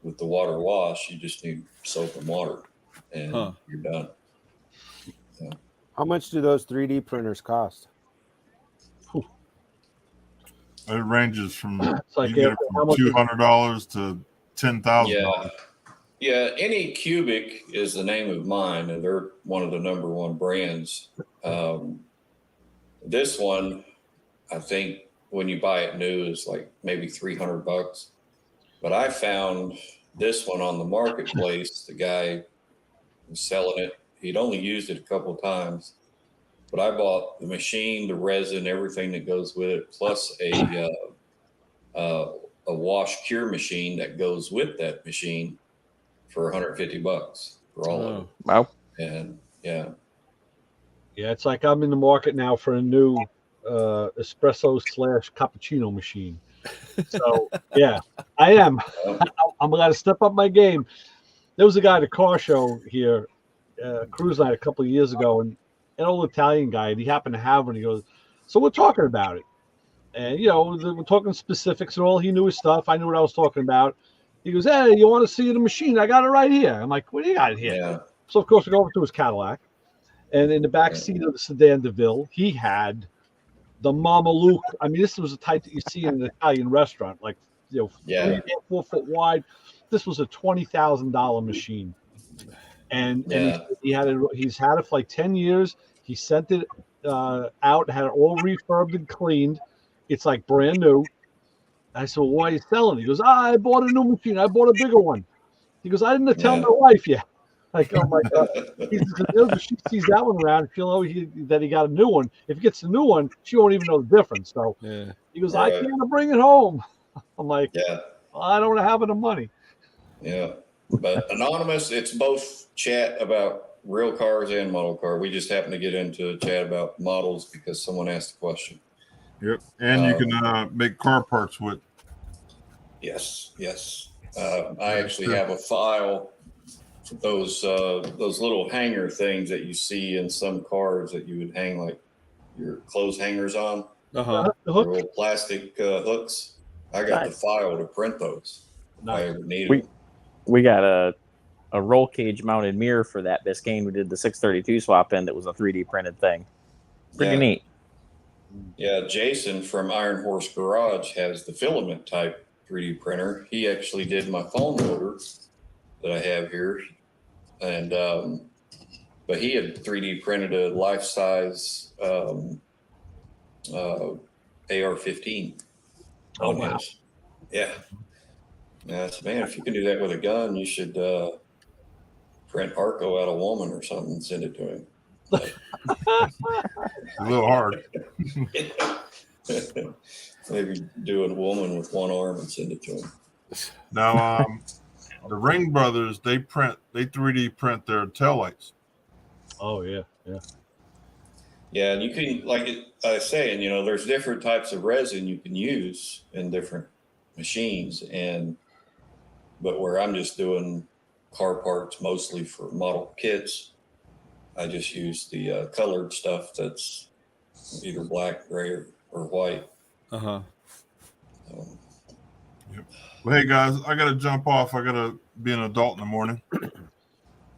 Speaker 3: With the water wash, you just need soap and water, and you're done. So.
Speaker 7: How much do those 3D printers cost?
Speaker 2: It ranges from $200 to $10,000.
Speaker 3: Yeah, Any Cubic is the name of mine, and they're one of the number one brands. This one, I think, when you buy it new, is like maybe $300. But I found this one on the marketplace. The guy was selling it. He'd only used it a couple of times, but I bought the machine, the resin, everything that goes with it, plus a wash cure machine that goes with that machine for $150 for all of it.
Speaker 5: Wow.
Speaker 3: And yeah,
Speaker 1: it's like I'm in the market now for a new espresso / cappuccino machine. So yeah, I am. I'm going to step up my game. There was a guy at a car show here, cruise night a couple of years ago, and an old Italian guy, and he happened to have one. He goes, "So we're talking about it, and we're talking specifics and all." He knew his stuff. I knew what I was talking about. He goes, "Hey, you want to see the machine? I got it right here." I'm like, "What do you got here?"
Speaker 3: yeah,
Speaker 1: So of course we go over to his Cadillac, and in the back seat of the sedan DeVille, he had the Mama Luke. I mean, this was a type that you see in an Italian restaurant, like 3-4 foot wide. This was a $20,000 machine, and he had it. He's had it for like 10 years. He sent it out, had it all refurbed and cleaned. It's like brand new. I said, "Well, why are you selling it?" He goes, "I bought a new machine. I bought a bigger one." He goes, "I didn't tell my wife yet." Like, oh my God. He says, she sees that one around, she'll know that he got a new one. If he gets a new one, she won't even know the difference. So he goes, "I can't bring it home." I'm like, well, I don't have enough money.
Speaker 3: Yeah. But Anonymous, it's both chat about real cars and model car. We just happen to get into a chat about models because someone asked a question.
Speaker 2: Yep. And you can make car parts with.
Speaker 3: Yes. I actually have a file for those little hanger things that you see in some cars that you would hang like your clothes hangers on. Little plastic hooks. I got the file to print those. If I ever need them.
Speaker 5: We got a roll cage mounted mirror for that Biscayne. We did the 632 swap in that was a 3D printed thing. Pretty neat.
Speaker 3: Yeah, Jason from Iron Horse Garage has the filament type 3D printer. He actually did my phone motor that I have here, and but he had 3D printed a life size AR-15.
Speaker 1: Oh wow!
Speaker 3: Yeah. Yeah, so man, if you can do that with a gun, you should print Arco out of woman or something and send it to him.
Speaker 2: A little hard.
Speaker 3: Maybe do a woman with one arm and send it to him.
Speaker 2: Now, the Ring Brothers, they 3D print their taillights.
Speaker 1: Oh yeah.
Speaker 3: Yeah, and you can, like I was saying, there's different types of resin you can use in different machines, but where I'm just doing car parts mostly for model kits, I just use the colored stuff that's either black, gray, or white.
Speaker 2: Yep. Well, hey guys, I gotta jump off. I gotta be an adult in the morning.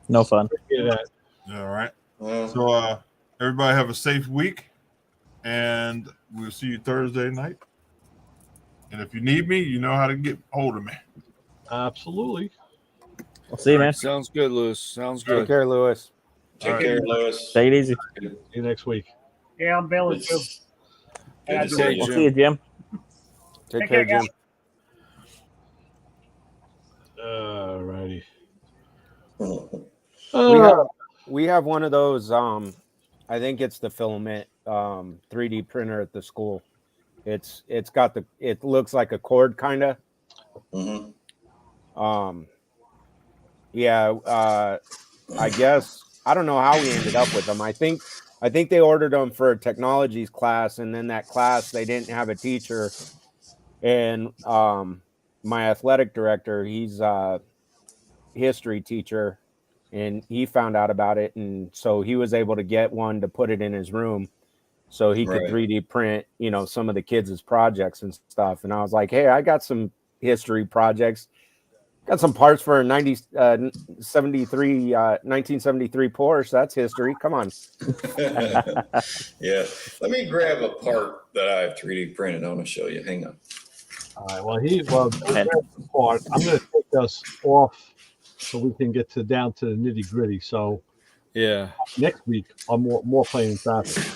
Speaker 5: No fun.
Speaker 1: Yeah.
Speaker 2: All right. So everybody have a safe week, and we'll see you Thursday night. And if you need me, you know how to get hold of me.
Speaker 1: Absolutely.
Speaker 5: We'll see you, man.
Speaker 4: Sounds good, Lewis. Sounds good.
Speaker 7: Take care, Lewis.
Speaker 3: Take care, Lewis.
Speaker 5: Take it easy.
Speaker 1: See you next week.
Speaker 8: Yeah, I'm bailing too.
Speaker 3: Good to see you,
Speaker 5: We'll see you, Jim.
Speaker 7: Take care, Jim.
Speaker 1: All righty.
Speaker 7: We have one of those. I think it's the filament 3D printer at the school. It looks like a cord kind of. I guess I don't know how we ended up with them. I think they ordered them for a technologies class, and then that class they didn't have a teacher. And my athletic director, he's a history teacher, and he found out about it, and so he was able to get one to put it in his room, so he could 3D print, some of the kids' projects and stuff. And I was like, hey, I got some history projects. Got some parts for a 1973 Porsche. That's history. Come on.
Speaker 3: Yeah. Let me grab a part that I have 3D printed. I want to show you. Hang on.
Speaker 1: All right. Well, I'm going to take us off so we can get down to the nitty gritty. So
Speaker 4: Yeah.
Speaker 1: next week on more Plane and Traffic.